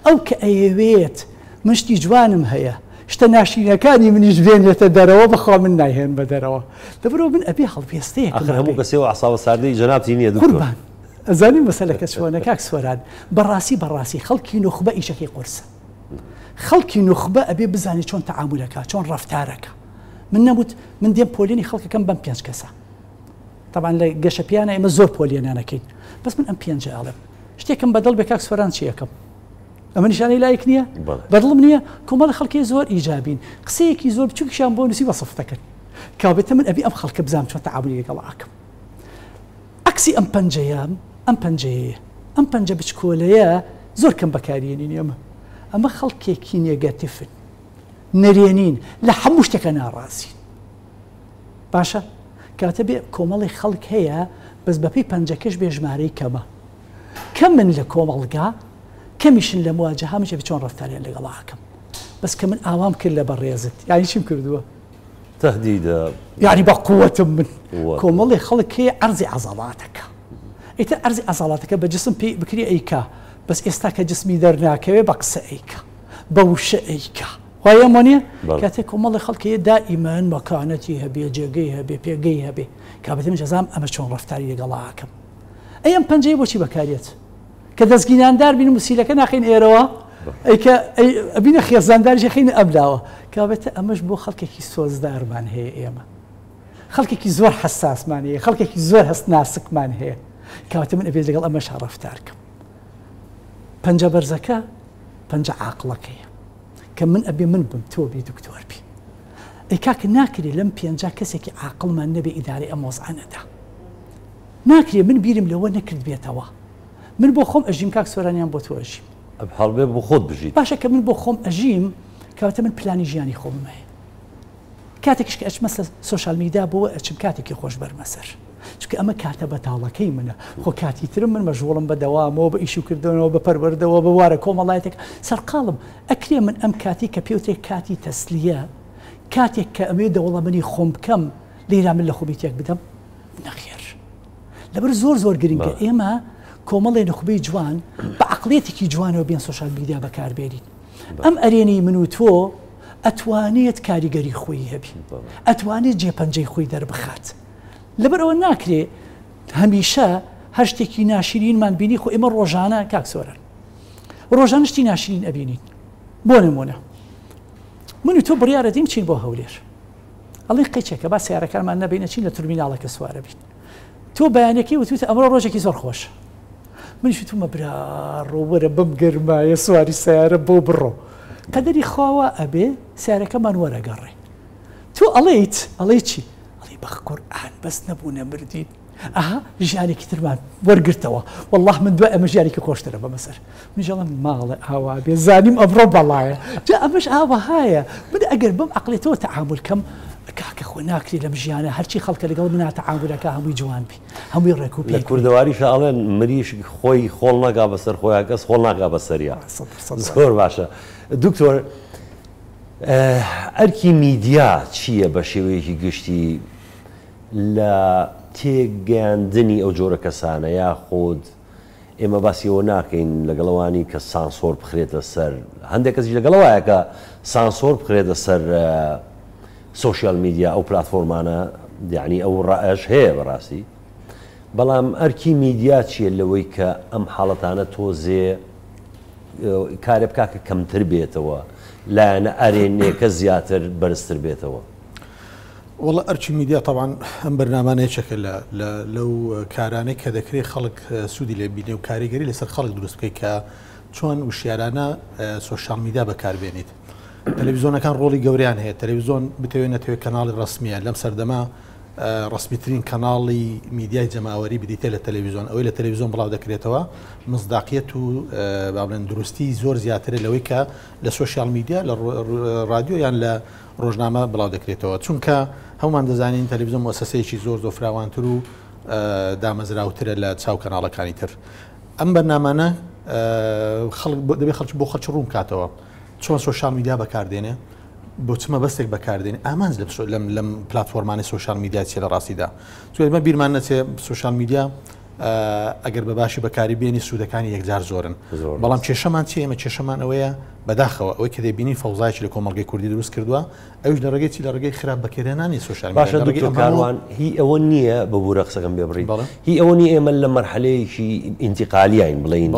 ئەو کە ئەیەوێت مشتی جوانم هەیە شتە ناشینەکانی منیش بێنێتە دەرەوە بەخوا من نایهێن بە دەرەوە دەبرەوە من ئەبێ هەڵپێستەیە هەموو کەسێەوە عساوە ساردەی جەنابتی نییە قوربان ئەزانی مەسەلەکە چۆنە کاک سوەران بەڕاستی خەڵکی نوخبە ئیشەکەی قورسە خەڵکی نوخبە ئەبێ بزانێت چۆن تەعاملەکە چۆن ڕەفتارەکە من نەبوت من دێم پۆلێنی خەڵکەکەم بەم 5 کەسە طبعا لە گەشە پیانە ئێمە زۆر پۆلیێنانەکەین بەس من ئەم 5 ئاڵم شتێکم بەدڵ بێ کاک سوەران چیەکەم ئەمە نیشانەی لایەک نییە بەدڵم نییە کۆمەڵ خەڵکی زۆر ئیجابین قسەیەکی زۆر بچووکیشان بۆ نووسی وەسف دەکەن کابێتە من ئەبێ ئەم خەڵکە بزانم چۆن تەعاملی لەگەڵ ئاکەم عکسی ئەم پەنجەیە ئەم پەنجە بچکۆلەیە زۆر کەم بەکارێنین ئەمە خەڵکێکی نێگاتیفن نەرێنین لە هەموو شتێکە ناڕازین باشە کاتە بێ کۆمەڵی خەڵک هەیە بەس بەپی پەنجەکەش بێ ژمارەی کەمە کەم من لە کۆمەڵگا کەمیشن لە مواجه هەمجە چۆن ڕەفتاریان لەگەڵاکەم بەس کە من ئاوام کرد لە بەڕێزت یانی چیم کردووە تهدیدە یعنی بە قووەتم من کۆمەڵی خەڵک هەیە عەرزی عەزەڵاتەکە ئیتر عەرزی عەزەڵاتەکە بە جسم پێی بکری ئەیکا بەس ئێستا کە جسمی دەرناکەوێ بە قسە ئەیکا بە وشە ئەیکا وایە وانە کاتێک کۆمەڵی خەڵکەیە دائیمەن مەکانەتی هەبێ جێگەی هەبێ پێگەی هەبێ کابێتم جەزام ئەمە چۆن ڕەفتاری لەگەڵاکەم ئەی ئەم پەنجەی بۆچی بەکارێت کە دەستگیناندار بین موسیلەکە ناخین ئێرەوە ئەیکە ئەبینە خێزانداریشە خینە ئەبلاوە کابێتە ئەمەش بۆ خەڵکێکی سۆزدارمان هەیە ئێمە خەڵکێکی زۆر حساسمان هەیە خەڵکێکی زۆر هەست ناسکمان هەیە کاتە من ئەبێت لەگەڵ ئەمەش ڕەفتارکەم پەنجە بەرزەکە پەنجە عاقڵەکەیە کە من ئەبێ من بم تۆ بی دکتۆر بی ئەی کاکە ناکرێ لەم 5 کەسێکی عاقڵمان نەبێ ئیدارەی ئەم مۆزعانەدا ناکرێ من بیرم لەوە نەکرد بێتەوە من بۆ خۆم ئەژیم کاک سۆرانیان بۆ تۆ ئەژیم هەڵبێ بۆ خۆت بژیت باشە کە من بۆ خۆم ئەژیم کەواتە من پلانی ژیانی خۆم هەیە کاتێکش کە ئەچمە سۆشال میدیا بۆ ئەچم کاتێکی خۆش بەرمەسەر چونکە ئەمە کاتە بەتاڵەکەی منە خۆ کاتی ترم من مەژوڵم بە دەوامەوە بە ئیشوکردنەوە بە پەروەردەوە بە وارە کۆمەڵایەتێک سەرقاڵم ئەکرێ من ئەم کاتی کە پێوتێک کاتی تەسلیە کاتێک کە ئەمێ دەوڵەمەنی خۆم بکەم لێرا من لە خۆبیتێک بدەم نەخێر لەبەر زۆر گرنگە ئێمە کۆمەڵی نخبەی جوان بە عقلێتێکی جوانەوە بێن سۆشال میدیا بەکاربێنین ئەم ئەرێنەی من و تۆ ئەتوانێت کاریگەری خۆی هەبی ئەتوانێت جێپەنجەی خۆی دەربخات لەبەر ئەوە ناکرێ هەمیشە هەر شتێکی ناشرینمان بینی خۆ ئێمە ڕۆژانە کاکسۆرن ڕۆژانە شتی ناشرین ئەبینین بۆ نمونە من و تۆ بڕیارە دین چین بۆ هەولێر ئەڵێ قەیچێکە با سیارەکانمان نەبینە چین لە تورمیناڵەکە سوارە بین تۆ بەیانەکەی وتوتە ئەمڕۆ ڕۆژێکی زۆر خۆش منیش وتومە برا ڕۆوەرە بەم گەرمایە سواری سیارە بۆ بڕۆ قەدەری خواوە ئەبێ سیارەکەمان وەرەگەڕێ تۆ ئەڵێ چی ئەڵێ بەخ قورئان بەس نەبوونە مردین ئەها ژیانێکی ترمان وەرگرتەوە والله من دوای ئەمە ژیانێکی خۆشترە بەمەسەر منیژەڵم ماڵێ ئاوا بێ زانیم ئەمڕۆ بەڵایە جا ئەمەش ئاوەهایە من ئەگەر بەم عەقڵێتەوە تەعامل کەم کاکە خۆ ناکری لەم ژیانە هەرچی خەڵکە لەگەڵ منە تەعاملەکە هەمووی جوان بی هەمووی ڕێک و پێک لە کوردەواریش ئاڵێن مریش خۆی خۆڵ ناگا بەسەر خۆیان کەس خۆڵ ناگا بەسەریا زۆر باشە دکتۆر ئەرکی میدیا چییە بە شێوەیەکی گشتی لە تێگەیاندنی ئەو جۆرە کەسانە یا خۆت ئێمە باسیەوە ناکەین لەگەڵەوانی کە سانسۆر بخرێتە سەر هەندێک کەسی لەگەڵەوەیە کە سانسۆر بخرێتە سەر سوشیال میدیا ئەو پلتفۆرمانە یعنی ئەو ڕائش هەیە بەڕاستی بەڵام ئەرکی میدیا چییە لەوەی کە ئەم حاڵەتانە تۆزێ کارێ بکاکە کەمتر بێتەوە لایەنە ئەرێنێکە زیاتر بەرزتر بێتەوە وڵە ئەرچی میدیا طبعاً ئەم بەرنامانەیەکە لەو کارانەی کە دەکرێت خەڵک سوودی لێ بینێ و کاریگەری لەسەر خەڵک دروست بکەیت کە چۆن وشیارانە سوشیال میدیا بەکاربێنیت تەلەڤیزۆنەکان ڕۆڵی گەوریان هەیە تەلەڤیزۆن بتەوێت نەتەوێت کەناڵی ڕسمیە لەم سەردەما ڕسمیترین کەناڵی میدیای جەماوەری بدیتە لە تەلەڤیزۆن ئەوەی لە تەلەڤیزۆن بڵاو دەکرێتەوە مصداقیەت و بابلێن دروستی زۆر زیاترە لەوەی کە لە سوشیال میدیا لە رادیۆ یان لە ڕۆژنامە بڵاو دەکرێتەوە چونکە هەمومان دەزانین تەلەڤیزۆن مؤسسەیەکی زۆر فراوانتر و دامەزراوترە لە چاو کەناڵەکانی تر ئەم بەرنامانە دەبێت خەڵک بۆ خەڵک ڕوون کاتەوە چۆن سوشیال میدیا بەکاردێنێ بۆ چمە بەستێک بەکاردێنێ ئامانج لەم پلتفۆرمانی سوشیال میدیا چێ لە ڕاستیدا چێمە بیرمان نەچێ سوشیال میدیا ئەگەر بە باشی بەکاری بێنی سوودەکانی یەکجار زۆرن بەڵام کێشەمان چی ئێمە کێشەمان ئەوەیە بەداخەوە ئەوەی کە دەبینی فەوزایکی لە کۆمەڵگەی کوردی دروست کردووە ئەوش لە ڕێگەی لە ڕێگەی خراپ بەکێدانانی سوشیال میدیا باشە دکتۆر کاروان هی ئەوە نییە بە بورە قسەکەم بێبڕی هی ئەوە نیە ئێمە لە مەرحەلەیەکی ئینتیقالیین بڵین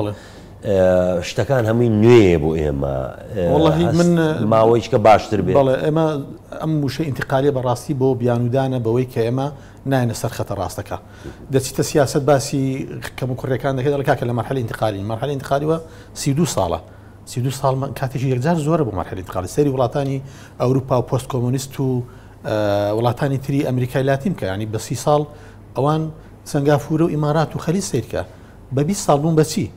شتەکان هەمووی نوێ بۆ ئێمە من ماوەیەکە باشتر بێت بەڵێ ئێمە ئەم وشە ئینتیقالیە بەڕاستی بۆ بیانودانە بەوەی کە ئێمە ناینە سەر خەتە ڕاستەکە دەچیتە سیاست باسی کەم و کوڕەکان دەکەێت لە کاکە لە مەرحەلە ئینتیقالی مەرحەلە ئینتیقالیوە 32 ساڵە 32 ساڵ کاتێکی یەکجار زۆرە بۆ مەرحەلە ئینتیقالی سەری وڵاتانی ئەوروپا و پۆست کۆمۆنیست و وڵاتانی تری ئەمریکای لاتین کە ینی بە 30 ساڵ ئەوان سنگافورە و ئیمارات و خەلیج سیرکە بە 20 ساڵ بوون بەچی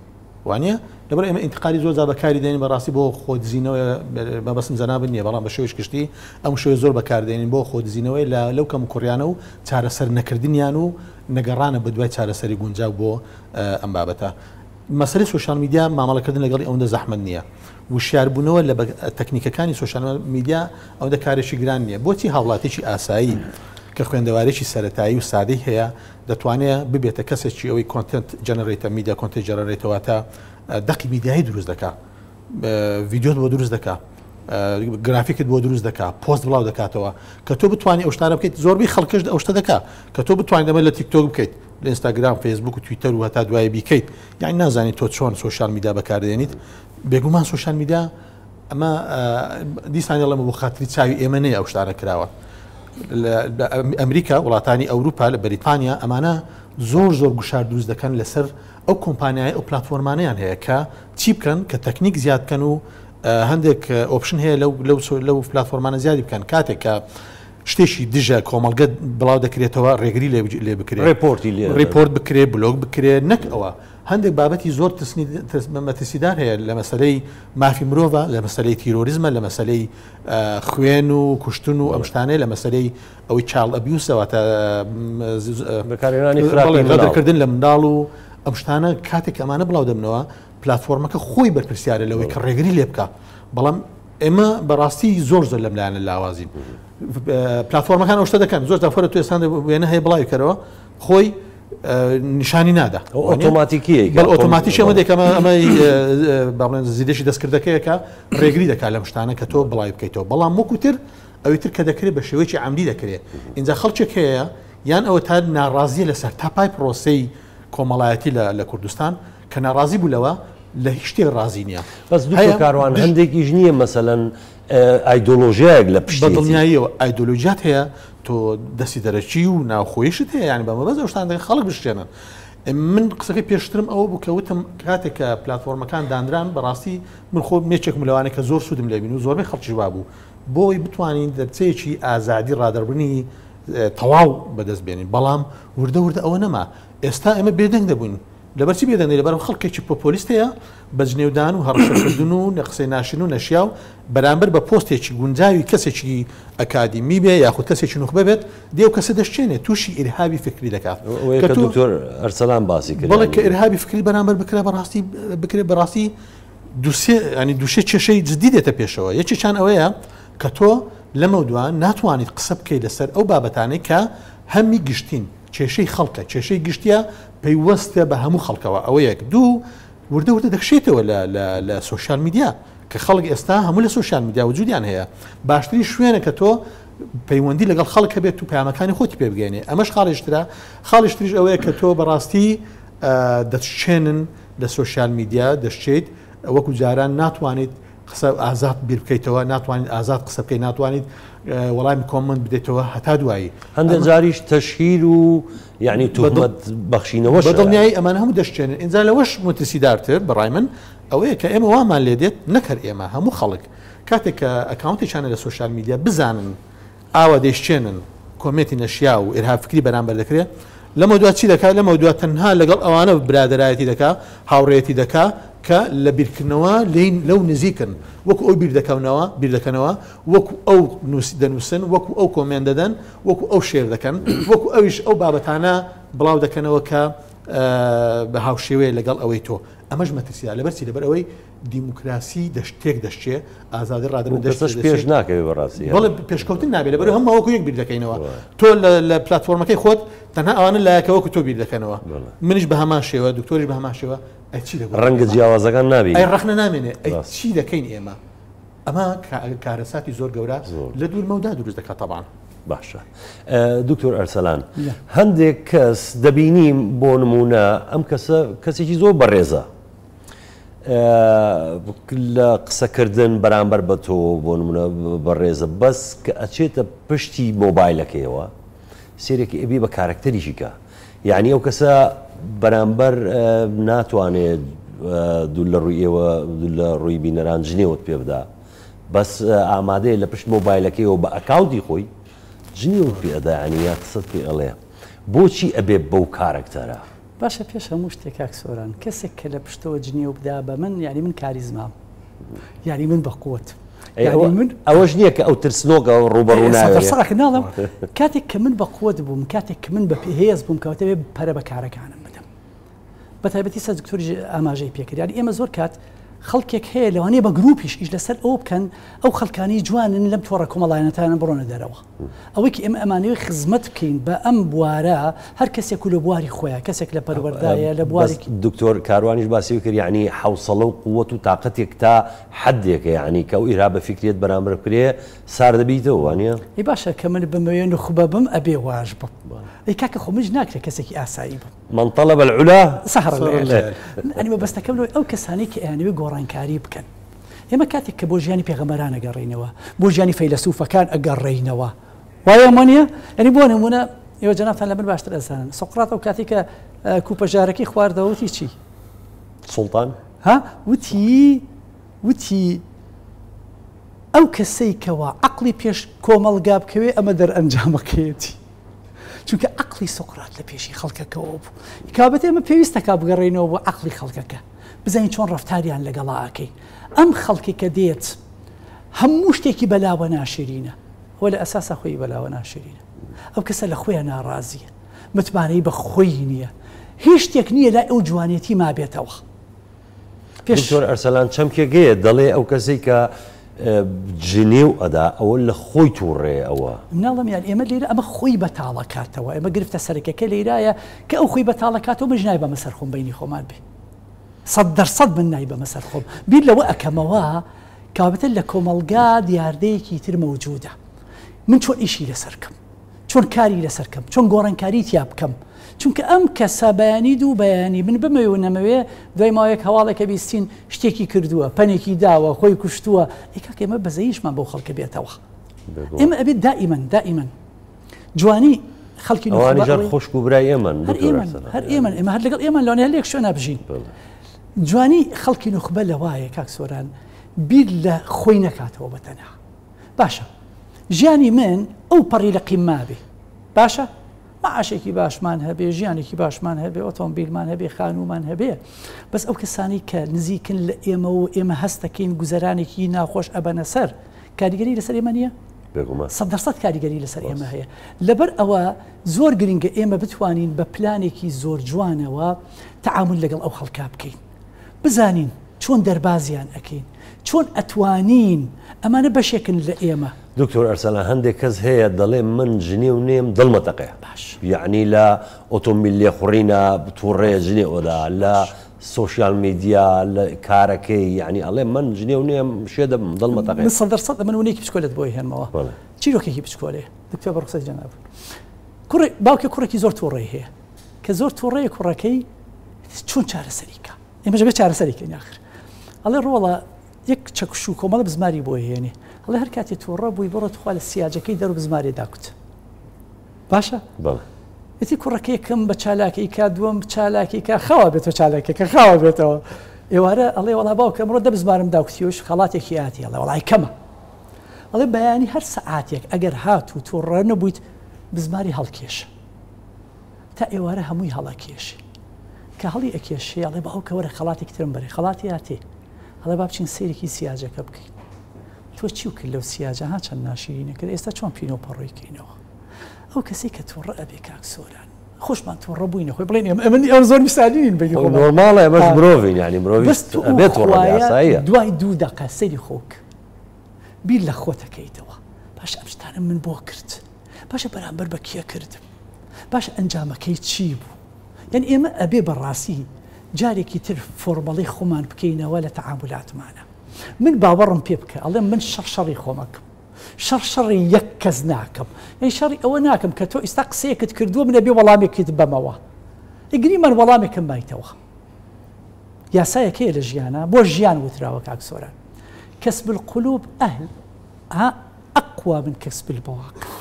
وانە لەبەر ئێمە ئینتیقالی زۆر جا بەکاری دێنین بەڕاستی بۆ خۆدزینەوە بەبەستم جەناب نییە بەڵام بە شێوەیەکی گشتی ئەم شوێ زۆر بەکاردێنین بۆ خۆدزینەوەی لەو کەم کوڕیانە و چارەسەر نەکردنیان و نەگەڕانە بە دوای چارەسەری گونجاو بۆ ئەم بابەتە مەسەلەی سوشیال میدیا مامەڵەکردن لەگەڵی ئەوەندە زەحمەت نییە وشیاربوونەوە لە تەکنیکەکانی سوشیال میدیا ئەوەندە کارێکی گران نییە بۆچی هاوڵاتێکی ئاسایی کە خوێندەوارێکی سەرەتایی و سادەی هەیە دەتوانێت ببێتە کەسێکی ئەوەی کۆنتنت جەنەرێتە میدیا کۆنتنت جەنەرێتەوە تا دەقی میدیایی دروست دەکات ڤیدیۆت بۆ دروست دەکات گرافیکت بۆ دروست دەکات پۆست بڵاو دەکاتەوە کە تۆ بتوانانی ئەو شتانە بکەیت زۆربەی خەڵکەش ئەو شتە دەکات کە تۆ بتوانیت دەمە لە تیکتۆک بکەیت لە ئینستاگرام فیسبوک و تویتەر و هەتا دوای بیکەیت یعنی نازانیت تۆ چۆن سوشیال میدیا بەکاردێنیت بێگومان سوشیال میدیا ئەمە دیسانی لەمە بۆ خاتری چاوی ئێمە نەیە ئەو شتانە کراوە ئەمریکا وڵاتانی ئەوروپا لە بەریتانیا ئەمانە زۆر گوشار دروست دەکەن لەسەر ئەو کۆمپانیای ئەو پلتفۆرمانیان هەیە کە چی بکەن کە تەکنیک زیاد بکەن و هەندێک ئۆپشن هەیە لەو پلتفۆرمانە زیادی بکەن کاتێک کە شتێکی دژە کۆمەڵگە بڵاو دەکرێتەوە ڕێگری لێ بکرێت ڕیپۆرت بکرێت بلۆگ بکرێت نەک ئەوە هەندێک بابەتی زۆر مەترسیدار هەیە لە مەسلەی مافی مرۆڤە لە مەسلەی تیرۆریزمە لە مەسلەی خوێن و کوشتن و ئەم شتانەیە لە مەسلەی ئەوەی چاڵ ئەبیوسەوە تا بەکارهێنانی خراپکردن لە منداڵ و ئەم شتانە کاتێک ئەمانە بڵاو دەبنەوە پلتفۆرمەکە خۆی بەرپرسیارە لەوەی کە ڕێگری لێ بکە بەڵام ئێمە بەڕاستی زۆر لەم لایەنە لاوازین پلتفۆرمەکان ئەو شتە دەکەن زۆر دافەرە تو ئێستا وێنە هەیە بڵاوی کەرەوە خۆی نیشانی نادا ئۆتۆماتیکی بەڵ ئۆتۆماتیش ئەمە دێک ئەمە باڵێن زیدەشی دەستکردەکەیەکە ڕێگری دەکات لەم شتانە کە تۆ بڵاوی بکەیتەوە بەڵام وەکوتر ئەوەی تر کە دەکرێت بە شێوەیەکی عەمدی دەکرێت اینجا خەڵکێک هەیە یان ئەوە تا ناڕازیە لەسەر تا پای پرۆسەی کۆمەڵایەتی لە کوردستان کە ناڕازی بوولەوە لە هیچ شتێک ڕازی نییە. بەس کاروان هەندێکیش نییە مەسەلەن ئایدۆلۆژیایەک لە پشت بەدڵنیاییەوە ئایدۆلۆژیات هەیە تۆ دەستی دەرەچی و ناوخۆیشت هەیە یانی بەمە بەز شتان خەڵک بشتێنن. من قسەکەی پێشترم ئەوە بوو کە وتم کاتێک کە پلتفۆرمەکان دانران بەڕاستی من خۆ مێچێکم لەوانە کە زۆر سوودم لێبین و زۆربەی خەڵکی بابوو بۆی بتوانین دەرچەیەکی ئازادی ڕادەربوونی تەواو بەدەست بێنین بەڵام وردە ئەوە نەما ئێستا ئێمە بێدەنگ دەبووین لەبەرچی بێدەنگ لەبەر خەڵکێکی پۆپۆلیست هەیە بە جنێودان و هەڕەشەکردن و لە قسەی ناشرین و نەشیا و بەرامبەر بە پۆستێکی گونجاوی کەسێکی ئەکادیمی بێ یاخود کەسێکی نوخبە بێت دێو کەسە دەشتێنێ تووشی ئیرهابی فکری دەکات کە دکتۆر ئەرسەلان باسی کرد بەڵێ کە ئیرهابی فکری بەرامبەر بکرێت بەڕاستی دووشێ کێشەی جدی دێتە پێشەوە یەکێکیان ئەوەیە کە تۆ لەمە دوان ناتوانیت قسە بکەیت لەسەر ئەو بابەتانەی کە هەمی گشتین کێشەی خەڵکە کێشەی گشتیە پەیوەستە بە هەموو خەڵکەوە ئەوە یەک دوو وردە دەخشێتەوە لە سوۆشال میدیا کە خەڵک ئێستا هەموو لە سوۆشال میدیا وجودیان هەیە باشتری شوێنە کە تۆ پەیوەندی لەگەڵ خەڵکە بێت و پەیامەکانی خۆتی پێ بگەێنێ ئەمەش خاڵشتریش ئەوەیە کە تۆ بەڕاستی دەچێنن لە سوۆشال میدیا دەشتێت وەکو جاران ناتوانیت قسە ئازاد بیر بکەیتەوە ناتوانیت ئازاد قسە بکەیت ناتوانیت وەڵامی کۆمنت بدەیتەوە هەتا دوایی هەندێک جاریش تەشهیر و یعنی تۆمەت بەخشینەوە بەدڵنیایی ئەمان هەموو دەشتێنن ئینجا لەوەش مترسیدارتر بەڕای من ئەوەیە کە ئێمە وامان لێ دێت نەکرد ئێمە هەموو خەڵک کاتێک کە ئەکاونتێکیانە لە سوۆشال میدیا بزانن ئاوا دەیشتێنن کۆمێتی نەشیا و ئێرهاب فکری بەرامبەر دەکرێت لەمە دوات چی دەکات لەمە دوات تەنها لەگەڵ ئەوانە برادەرایەتی دەکات هاوڕێتی دەکات کە لە بیرکردنەوە لەو نزیکن وەکو ئەو بیردەکەنەوە وەکو ئەو دەنووسن وەکو ئەو کۆمێن دەدەن وەکو ئەو شێر دەکەن وەکو ئەویش ئەو بابەتانە بڵاو دەکەنەوە کە بە هاوشێوەیە لەگەڵ ئەوەی تۆ ئەمەش مەترسیە لەبەرچی لەبەر ئەوەی دیموکراسی دەشتێک دەشتێ ئازادی ڕادن دەستش پێش ناکەوێت بەڕاستی بەڵێ پێشکەوتن نابێت لەبەر هەموو وەکو یەک بیر دەکەینەوە تۆ لە پلتفۆرمەکەی خۆت تەنها ئەوانە لایەکەوەکو تۆ بیر دەکەنەوە منیش بە هەمان شێوە دکتۆریش بە هەمان شێوە ڕەنگە جیاوازەکان نابێت ئەی ڕەخنە نامێنێ ئەی چی دەکەین ئێمە ئەمە کارەساتی زۆر گەورە لە دوورمەودا دروست دەکات تەبان باشە دکتۆر ئەرسەلان هەندێک کەس دەبینیم بۆ نمونە ئەم کەسێکی زۆر بەڕێزە لە قسەکردن بەرامبەر بە تۆ بۆ نمونە بەڕێزە بەس کە ئەچێتە پشتی مۆبایلەکەیەوە سێرێکی ئەبێ بە کارکتەریشی کە یعنی ئەو کەسە بەرامبەر ناتوانێت دوو لە ڕوویەوە لە ڕووی بینەران جنێوت پێ بدا بەس ئامادەیە لە پشت مۆبایلەکەیەوە بە ئەکاونتی خۆی جنێوت پێ ئەدا ینی قسەت پێ ئەڵێ بۆچی ئەبێ بەو کارکتەرە باشە پێش هەموو شتێک کاکسۆران کەسێک کە لە پشتەوە جنێو بدا بە من یعنی من کاریزمام یعنی من بە قوت ئەوەش نییە کە ئەو ترسنۆکە ڕوبەڕوو ناڵم کاتێک کە من بە قوت بووم کاتێک کە من بە هێز بووم کەوتەبێ پەرە بە کارەکانم بدەم بە تایبەتی سە دکتۆری ئاماژەی پێکرد یعنی ئێمە زۆر کات خەڵکێک هەیە لەوانەیە بە گروپیش ئیش لەسەر ئەو بکەن ئەو خەڵکانی جوانن لەم تۆڕە کۆمەڵایەتانە بڕۆنە دەرەوە ئەوەی ئێمە ئەمانەوەی خزمەت بکەین بە ئەم بوارە هەر کەسێک و لە بواری خۆیان کەسێک لە پەروەردایە لە بواری دکتۆر کاروانیش باسی کرد یعنی حوسڵە و قووەت و تااقەتێک تا حدێکە یعنی کە ئەو ئیرهاب بە فکرێت بەرامبەر بکرێ سار دەبیتەوە وانە ئی باشە کە من بمەوێ نخبە بم ئەبێ واژ بم ئەی کاکە خۆ منش ناکرێت کەسێکی ئاسایی بم من طلب العلا سهر ئەنی بەستەکەم ئەو کەسانی کە ئەیانوێ گۆڕانکاری بکەن ئێمە کاتێک کە بۆ ژیانی پێغەمبەران ئەگەڕێینەوە بۆ ژیانی فەیلسوفەکان ئەگەڕێینەوە وایە وانە ئەنی بۆ نمونە ئێوە جەنابتان لە من باشتر ئەزانن سۆقڕات ئەو کاتی کە کوپەژارەکەی خواردەوەتی چی سوڵتان ها وتی ئەو کەسەی کەوە عەقڵی پێش کۆمەڵگا بکەوێ ئەمە دەرئەنجامەکەیەتی چونکە عەقڵی سۆقڕات لە پێشی خەڵکەکەەوە بوو کابەت ئێمە پێویستە کا بگەڕێینەوە بۆ عەقڵی خەڵکەکە بزانین چۆن ڕەفتاریان لەگەڵا ئەکەی ئەم خەڵکی کە دێت هەموو شتێکی بەلاوە ناشرینە وە لە ئەساسە خۆی بەلاوە ناشرینە ئەو کەسە لە خۆیان ناڕازیە متمانەی بە خۆی نییە هیچ شتێک نییە لای ئەو جوانێتی ما بێتەوە دکتۆر ئەرسەلان چەمکێگەیە دەڵێ ئەو کەسەی کە جنێو ئەدا ئەوە لە خۆی تووڕێ ئەوە مناڵم یان ئێمە لێرە ئەمە خۆی بەتاڵەکاتەوە ئێمە گرفتە سەرەکەکە لێرایە کە ئەو خۆی بەتاڵەکاتەوە مژ نای بە مەسەر خۆم بینی خۆمان بێ 100% من نای بە مەسەر خۆم بیر لەوە ئەکەمەوە کابتە لە کۆمەلگا دیاردەیەکی تر مەوجودە من چۆن ئیشی لەسەرکەم چۆن کاری لەسەر کەم چۆن گۆڕانکاری تیا بکەم چونکە ئەم کەسە بەیانی دوو بەیانی من بمەوێ و نەمەوێ دوای ماوەیەک هەواڵێکە بیستین شتێکی کردووە پەنێکی داوە خۆی کوشتووە ئێکاکە ئێمە بەزەیشمان بۆ خەڵکە بێتەوە ئێمە ئەبێت دائیمەن جوانی خەڵکی خۆشک و برای ئێمە هەر ئێمە هەر لەگەڵ ئێمە لەوانەیە لێک شوێنە بژین جوانی خەڵکی نوخبە لەوایە کاک سۆران بیر لە خۆی نەکاتەوە بەتەنها باشە ژیانی من ئەو پەڕی لە قیمما بێ باشە معاشێکی باشمان هەبێ ژیانێکی باشمان هەبێ ئۆتۆمبیلمان هەبێ خانومان هەبێ بەس ئەو کەسانی کە نزیکن لە ئێمە و ئێمە هەستەکەین گوزەرانێکی ناخۆش ئەبەنە سەر کاریگەری لەسەر ئێمە نییە 100% کاریگەری لەسەر ئێمە هەیە لەبەر ئەوە زۆر گرنگە ئێمە بتوانین بە پلانێکی زۆر جوانەوە تعامل لەگەڵ ئەو خەڵکا بکەین بزانین چۆن دەربازیان ئەەکەین چۆن ئەتوانین ئەمانە بەشێکن لە ئێمە دکتۆر ئەرسەلان هەندێک کەس هەیە دەڵێ من ژنێ و نێم دڵمەتەقێ باش یعنی لە ئۆتۆمبیل لێخوڕینە تووڕێ ژنێ ئۆدا لە سوۆشیال میدیا لە کارەکەی یعنی ئەڵێ من ژنێ و نێم شێ دەبم دڵمەتەقێ 100% من ونێکی پشکۆلت بۆی هێنمەوە چیرۆکێکی پشکۆلێ دکتۆر بەڕخسەت جەناب باوکە کوڕێکی زۆر تووڕێ هەیە کە زۆر تووڕێ کوڕەکەی چۆن چارەسەریکە ئێمە ژەبێت چارەسەریکەین ئاخر ئەڵێ ڕۆڵە یەک چەکش و کۆمەڵە بزماری بۆ هێنێ ئەڵێ هەر کاتی تووڕە بووی بڕۆ خوا لە سیاجەکەی دەرو بزمارێ داکوت باشە ئەتی کوڕەکەی کەم بە چالاکی کا دووەم چالاکی کا خاوە بێتەوە چالاکێکە خاوە بێتەوە ئێوارە ئەڵێ وڵا باوکە مرۆ دە بزمارم داکوتیوش خەڵاتێکی ئاتی ئەڵێ وڵای کەمە ئەڵێ بەیانی هەر سەعاتێک ئەگەر هات و تووڕە نەبوویت بزماری هەڵکێشە تا ئێوارە هەمووی هەڵەکێشی کە هەڵی ئەکێشێ ئەڵێ باوکە وەرە خەڵاتێکی ترم بەرێ خەڵاتی ئاتێ هەڵێ با بچین سەیرێکی سیاجەکە بکەین تۆ چی و کرد لەو سیاجە ها چەند ناشرینەکرد ئێستا چۆن پینۆ پەڕۆیکەینەوە ئەو کەسی کە تووڕە ئەبێ کاک سۆران خۆشمان تووڕە بووینە خۆی بڵێن ئەمە زۆر میسالین بگی نۆرماڵە ئەمەش مرۆڤین یعنی مرۆڤ بێت تووڕە دوای 2 دقە سەیری خۆک بیر لە خۆتەکەیتەوە باش ئەم شتانە من بۆ کرد باشە بەرامبەر بە کێ کردم باش ئەنجامەکەی چی بوو یعنی ئێمە ئەبێ بەڕاستی جارێکی تر فۆرمەڵی خۆمان بکەینەوە لە تەعاملاتمانە من باوەڕم پێ بکە ئەڵێ من شەڕی خۆمەکەم شەڕی یەک کەس ناکەم ئەی شەڕی ئەوە ناکەم کە تۆ ئێستا قسەیەکت کردووە منە بێ وەڵامێکیت بەمەوە ئیگری من وەڵامێکم مایتەوە یاسایەکەیە لە ژیانە بۆ ژیان وتراوە کاک سۆران كسب القلوب أقوى من كسب المواقف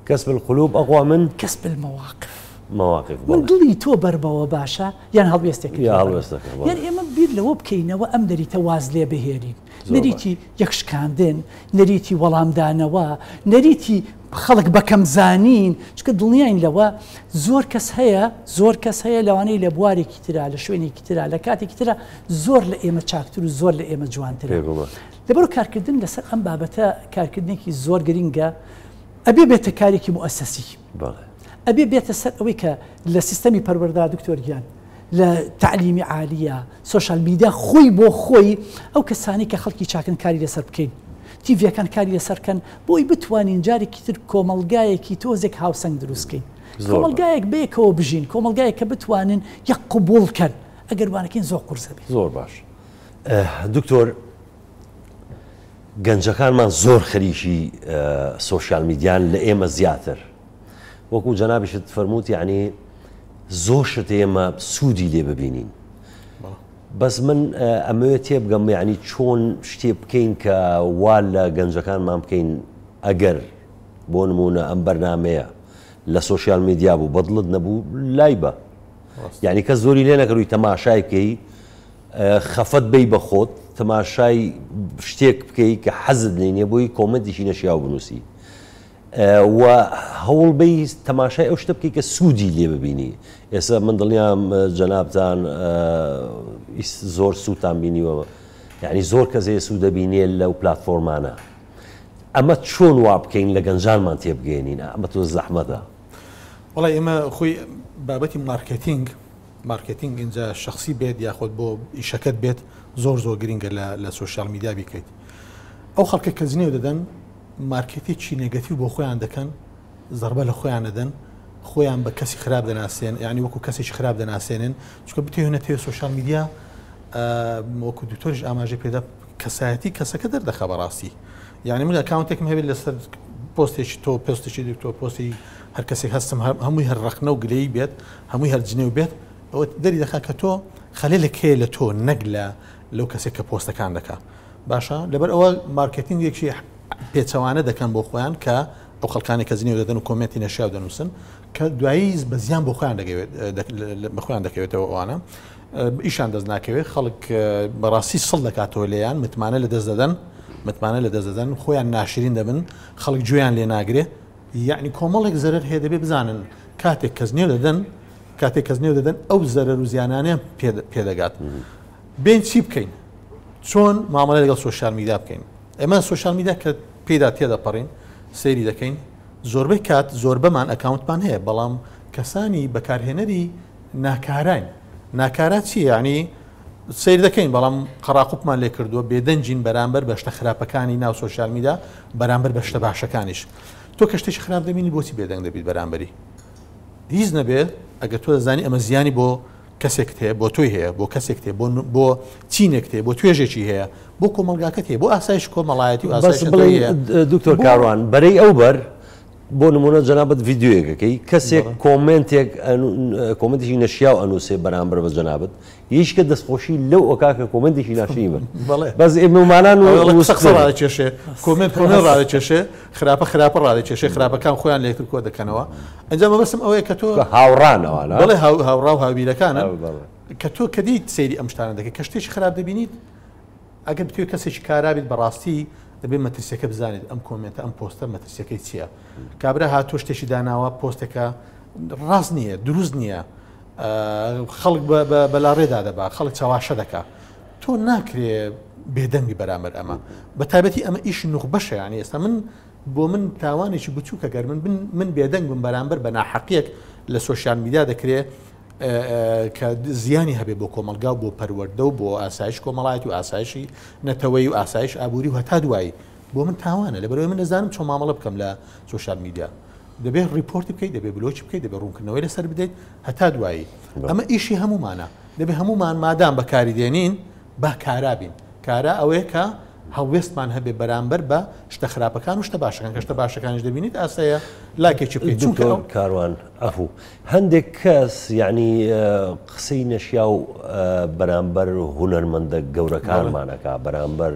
كسب القلوب أقوى من كسب المواقف من دڵی تۆ بەربەوە باشە یان هەڵوێستێک یان ئێمە بیر لەوە بکەینەوە ئەم نەریتە واز لێ بهێنین نەریتی یەکشکاندن نەریتی وەڵامدانەوە نەریتی خەڵک بەکەم زانین چکە دڵنیاین لەوە زۆر کەس هەیە لەوانەیە لە بوارێکی ترا لە شوێنێکی ترا لە کاتێکی ترا زۆر لە ئێمە چاکتر و زۆر لە ئێمە جوانتر لەبەر کارکردن لەسەر ئەم بابەتە کارکردنێکی زۆر گرینگە ئەبێ بێتە کارێکی مؤسسی ئەبێ بێتە سەر ئەوەی کە لە سیستەمی پەروەردا دکتۆریان لە تعلیمی عالیە سوۆشال میدیا خۆی بۆ خۆی ئەو کەسانی کە خەڵکی چاکن کاری لەسەر بکەین تیڤەکان کاری لەسەرکەن بۆی بتوانین جارێکی تر کۆمەلگایەکی تۆزێک هاوسەنگ دروستکەین کۆمەلگایەک بەیەکەوە بژین کۆمەلگایەک کە بتوانن یەک قبوڵکەن ئەگەر وانەکەین زۆر قورسە بێت زۆر باش دکتۆر گەنجەکانمان زۆر خەریکی سوۆشیال میدیان لە ئێمە زیاتر وەکو جەنابیشت فەرمووت یعنی زۆر شت ئێمە سوودی لێ ببینین بەس من ئەمەوێت تێ بگەم یعنی چۆن شتێ بکەین کە وا لە گەنجەکانمان بکەین ئەگەر بۆ نمونە ئەم بەرنامەیە لە سوۆشیال میدیا بوو بەدڵت نەبوو لای بە یعنی کە زۆری لێ نەکەروی تەماشای بکەی خەفەت بی بە خۆت تەماشای شتێک بکەی کە حەزت لێنێ بۆی کۆمەنتێکی نەشیاو بنووسی و هەوڵ بی تەماشای ئەو شتە بکەی کە سوودی لێ ببینی ئێستا من دڵنیام جەنابتان زۆر سوودتان بینیوە یعنی زۆر کەس هەیە سوود دەبینێ لەو پلاتفۆرمانە ئەمە چۆن وا بکەین لە گەنجانمان تێبگەێنین ئەمە تۆ زەحمەتە وڵای ئێمە خۆی بابەتی مارکتینگ اینجا شخصی بێت یاخۆت بۆ ئیشەکەت بێت زۆر گرینگە لە سوۆشیال میدیا بیکەیت ئەو خەڵکە کە زنێو دەدەن مارکێتێکی نێگەتیو بۆ خۆیان دەکەن زەربە لە خۆیان دەدەن خۆیان بە کەسی خراپ دەناسێن یعنی وەکو کەسێکی خراپ دەناسێنن چونکە بتێنە تێ سوۆشیال میدیا وەکو دوکتۆریش ئاماژەی پێدا کەسایەتی کەسەکە دەردەخە بەڕاستی یعنی من ئەکاونتێکم هەبێت لەسەر پۆستێکی تۆ پۆستێکی دکتۆر پۆستی هەر کەسێک هەستم هەمووی هەر ڕخنە و گلەی بێت هەمووی هەر جنێو بێت ئەوە دەری دەخات کە تۆ خەلێلێک هەیە لە تۆ نەک لەو کەسێک کە پۆستەکان دەکات باشە لەبەر ئەوە مارکتینگێکی پێچەوانە دەکەن بۆ خۆیان کە ئەو خەڵکانی کە زنێو دەدەن و کۆمنتی نەشیاو دەنووسن کە دوایی بە زیان بۆ خۆیان بەخۆیان دەکەوێتەوە ئەوانە ئیشان دەست ناکەوێت خەڵک بەڕاستی سڵ دەکاتەوە لێیان متمانە لە دەست دەدەن خۆیان ناشرین دەبن خەڵک گوێیان لێ ناگرێ یعنی کۆمەڵێک زەرەر هەیە دەبێ بزانن کاتێک کەس نێو دەدەن ئەو زەرەر و زیانانیان پێدەگات بین چی بکەین چۆن مامەڵە لەگەڵ سوۆشیال میدیا بکەین ئێمە سوۆشیال میدیا کە پێدا تێدەپەڕین سەیری دەکەین زۆربەی کات زۆربەمان ئەکاونتمان هەیە بەڵام کەسانی بەکارهێنەری ناکارات چی یعنی سیر دەکەین بەڵام قەراقوبمان لێ کردووە بێدەنجین بەرامبەر بە شتە خراپەکانی ناو سوۆشیال میدیا بەرامبەر بە شتە باشەکانیش تۆ کە شتێکی خراپ دەبینی بۆچی بێدەنگ دەبیت بەرامبەری هیچ نەبێت ئەگەر تۆ دەزانی ئەمە زیانی بۆ کەسێک هەیە بۆ تۆی هەیە بۆ کەسێک هەیە بۆ چینێک هەیە بۆ توێژێکی هەیە بۆ کۆمەلگاکەت هەیە بۆ ئاسایش کۆمەڵایەتی و ئاسایش دکتۆر کاروان بەرەی ئەو بەر بۆ نمونە جەنابەت ڤیددیوەکەی کەسێک کۆمنتێکی نەشیاو ئەنووسێ بەرامبەر بە جەنابەت هیچکە دەستخۆشی لەو ئۆکاکە کۆمنتێکی ناشری من بەس ئێمەمانان کێشێ کۆمنت ڕادەکێشێ خراپە ڕادەکێشێ خراپەکان خۆیان لێکتر کۆ دەکەنەوە ئەنجام بەسم ئەوەیە کە تۆ هاوڕانەوە بڵێ هاوڕا و هاوبیرەکانە کە تۆ کە دیت سەیری ئەم شتانە دەکەی کە شتێکی خراپ دەبینیت ئەگەر بتوێت کەسێکی کارابیت بەڕاستی دەبێت مەترسیەکە بزانێت ئەم کۆمنتە ئەم پۆستە مەترسیەکەی چییە کابرا هاتۆ شتێکی داناوە پۆستەکە ڕاست نییە دروست نییە خەڵک بەلا ڕێدا دەبات خەڵک چاواشە دەکا تۆ ناکرێ بێدەنگی بەرامبەر ئەمە بە تایبەتی ئەمە ئیش نوخ بەشە ینی ئێستا بۆ من تاوانێکی بچووکە گەر من بێدەنگ بم بەرامبەر بە ناحەقیەک لە سوۆشیال میدیا دەکرێت کە زیانی هەبێ بۆ کۆمەلگا و بۆ پەروەردە و بۆ ئاسایش کۆمەڵایەتی و ئاسایشی نەتەوەی و ئاسایش ئابووری و هەتا دوایی بۆ من تاوانە لەبەرەوەی من دەزانم چۆن مامەڵە بکەم لە سوۆشیال میدیا دەبێت ریپۆرتی بکەیت دەبێت بلۆچی بکەیت دەبێت ڕوونکردنەوەی لەسەر بدەیت هەتا دوایی ئەمە ئیشی هەمومانە دەبێت هەمومان مادام بەکاری دێنین با کارابین کارە ئەوەیە کە هەڵوێستمان هەبێ بەرامبەر بە شتە خراپەکان و شتە باشەکان کە شتە باشەکانش دەبینیت ئاسەیە لاکێکی بکەیت چونکە کاروان ئەفوو هەندێک کەس یعنی قسەی نەشیا و بەرامبەر هونەرمەندە گەورەکانمانەکە بەرامبەر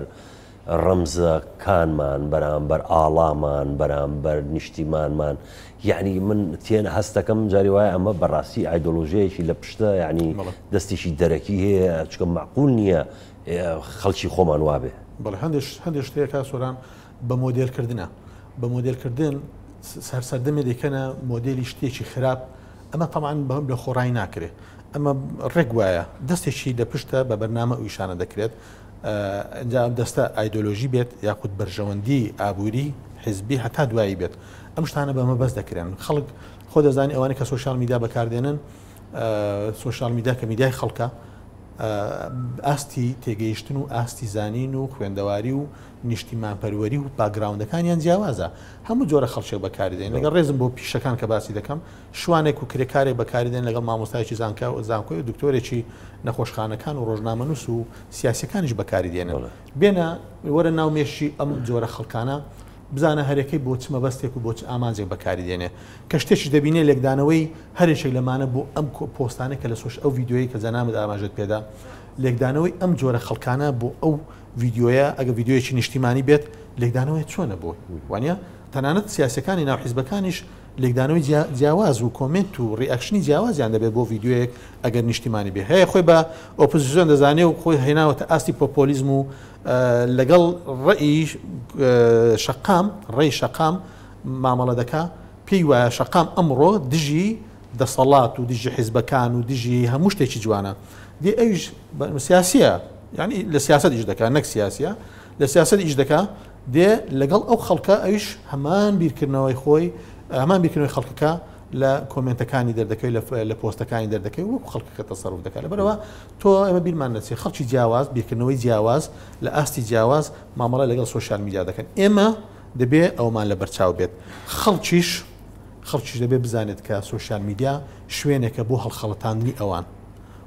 ڕەمزەکانمان بەرامبەر ئاڵامان بەرامبەر نیشتیمانمان یعنی من تێن هەستەکەم جاری وایە ئەمە بەڕاستی ئایدۆلۆژیەیەکی لە پشتە یعنی دەستێکی دەرەکی هەیە چکە معقول نییە خەڵکی خۆمان وابێ بەڵێ هەندێک شتەیەکە سۆران بە مۆدێلکردنە بە مۆدێلکردن سەردەمێ دەکەنە مۆدێلی شتێکی خراپ ئەمە تەمان بەم لە خۆڕای ناکرێت ئەمە ڕێک وایە دەستێکی لە پشتە بە بەرنامە ئیشانە دەکرێت ئەنجام دەستە ئایدۆلۆژی بێت یاخود بەرژەوەندی ئابووری حزبی هەتا دوایی بێت ئەم شتانە بەمە بەس دەکرێن خەڵک خۆ دەزانی ئەوانە کە سوۆشیال میدیا بەکاردێنن سوۆشیال میدیا کە میدیای خەڵکە ئاستی تێگەیشتن و ئاستی زانین و خوێندەواری و نیشتیمان پەروەری و باگراوندەکانیان جیاوازە هەموو جۆرە خەڵکێک بەکاردێن لەگەڵ ڕێزم بۆ پیشەکان کە باسی دەکەم شوانێک و کرێکارێک بەکاردێن لەگەڵ مامۆستایکی زانکۆی و دکتۆرێکی نەخۆشخانەکان و ڕۆژنامەنووس و سیاسەکانیش بەکاری دێنەوە بێنە وەرە ناومێشی ئەم جۆرە خەڵکانە بزانە هەرەکەی بۆ چ مەبەستێک و بۆ چ ئامانجێک بەکاری دێنێ کە شتێکی دەبینێ لێکدانەوەی هەرێکێک لەمانە بۆ ئەم پۆستانە کە لە سۆش ئەو ڤیددیۆی کە زەنامت ئاماژت پێدا لێکدانەوەی ئەم جۆرە خەڵکانە بۆ ئەو ڤیددیۆیە ئەگە ڤیددیۆیەکی نیشتیمانی بێت لێکدانەوەی چۆنە بۆ وانە تەنانەت سیاسەکانی ناوحیزبەکانیش لێکدانەوەی جیاواز و کۆمنت و ڕیئەکشنی جیاوازیان دەبێت بۆ ڤیددیۆیەک ئەگەر نیشتیمانی بێ هەیە خۆی بە ئۆپۆزیسیۆن دەزانێ و خۆی هێناوەتە ئاستی پۆپۆلیزم و لەگەڵ ڕێی شەقام مامەڵە دەکا پێی وایە شەقام ئەمڕۆ دژی دەسەڵات و دژی حیزبەکان و دژی هەموو شتێکی جوانە دی ئەویش سیاسیە یعنی لە سیاست ئیش دەکات نەک سیاسیە لە سیاست ئیش دەکات دێ لەگەڵ ئەو خەڵکە ئەویش هەمان بیرکردنەوەی خۆی هەمان بیرکردنەوەی خەڵکەکە لە کۆمنتەکانی دەردەکەی لە پۆستەکانی دەردەکەی وەکو خەڵکەکە تەسەڕوف دەکات لەبەرەوە تۆ ئەمە بیرمان نەچێت خەڵکی جیاواز بیرکردنەوەی جیاواز لە ئاستی جیاواز مامەڵە لەگەڵ سوۆشیال میدیا دەکەن ئێمە دەبێ ئەومان لە بەرچاو بێت خەڵکیش دەبێ بزانێت کە سوۆشیال میدیا شوێنێکە بۆ هەڵخەڵەتاندنی ئەوان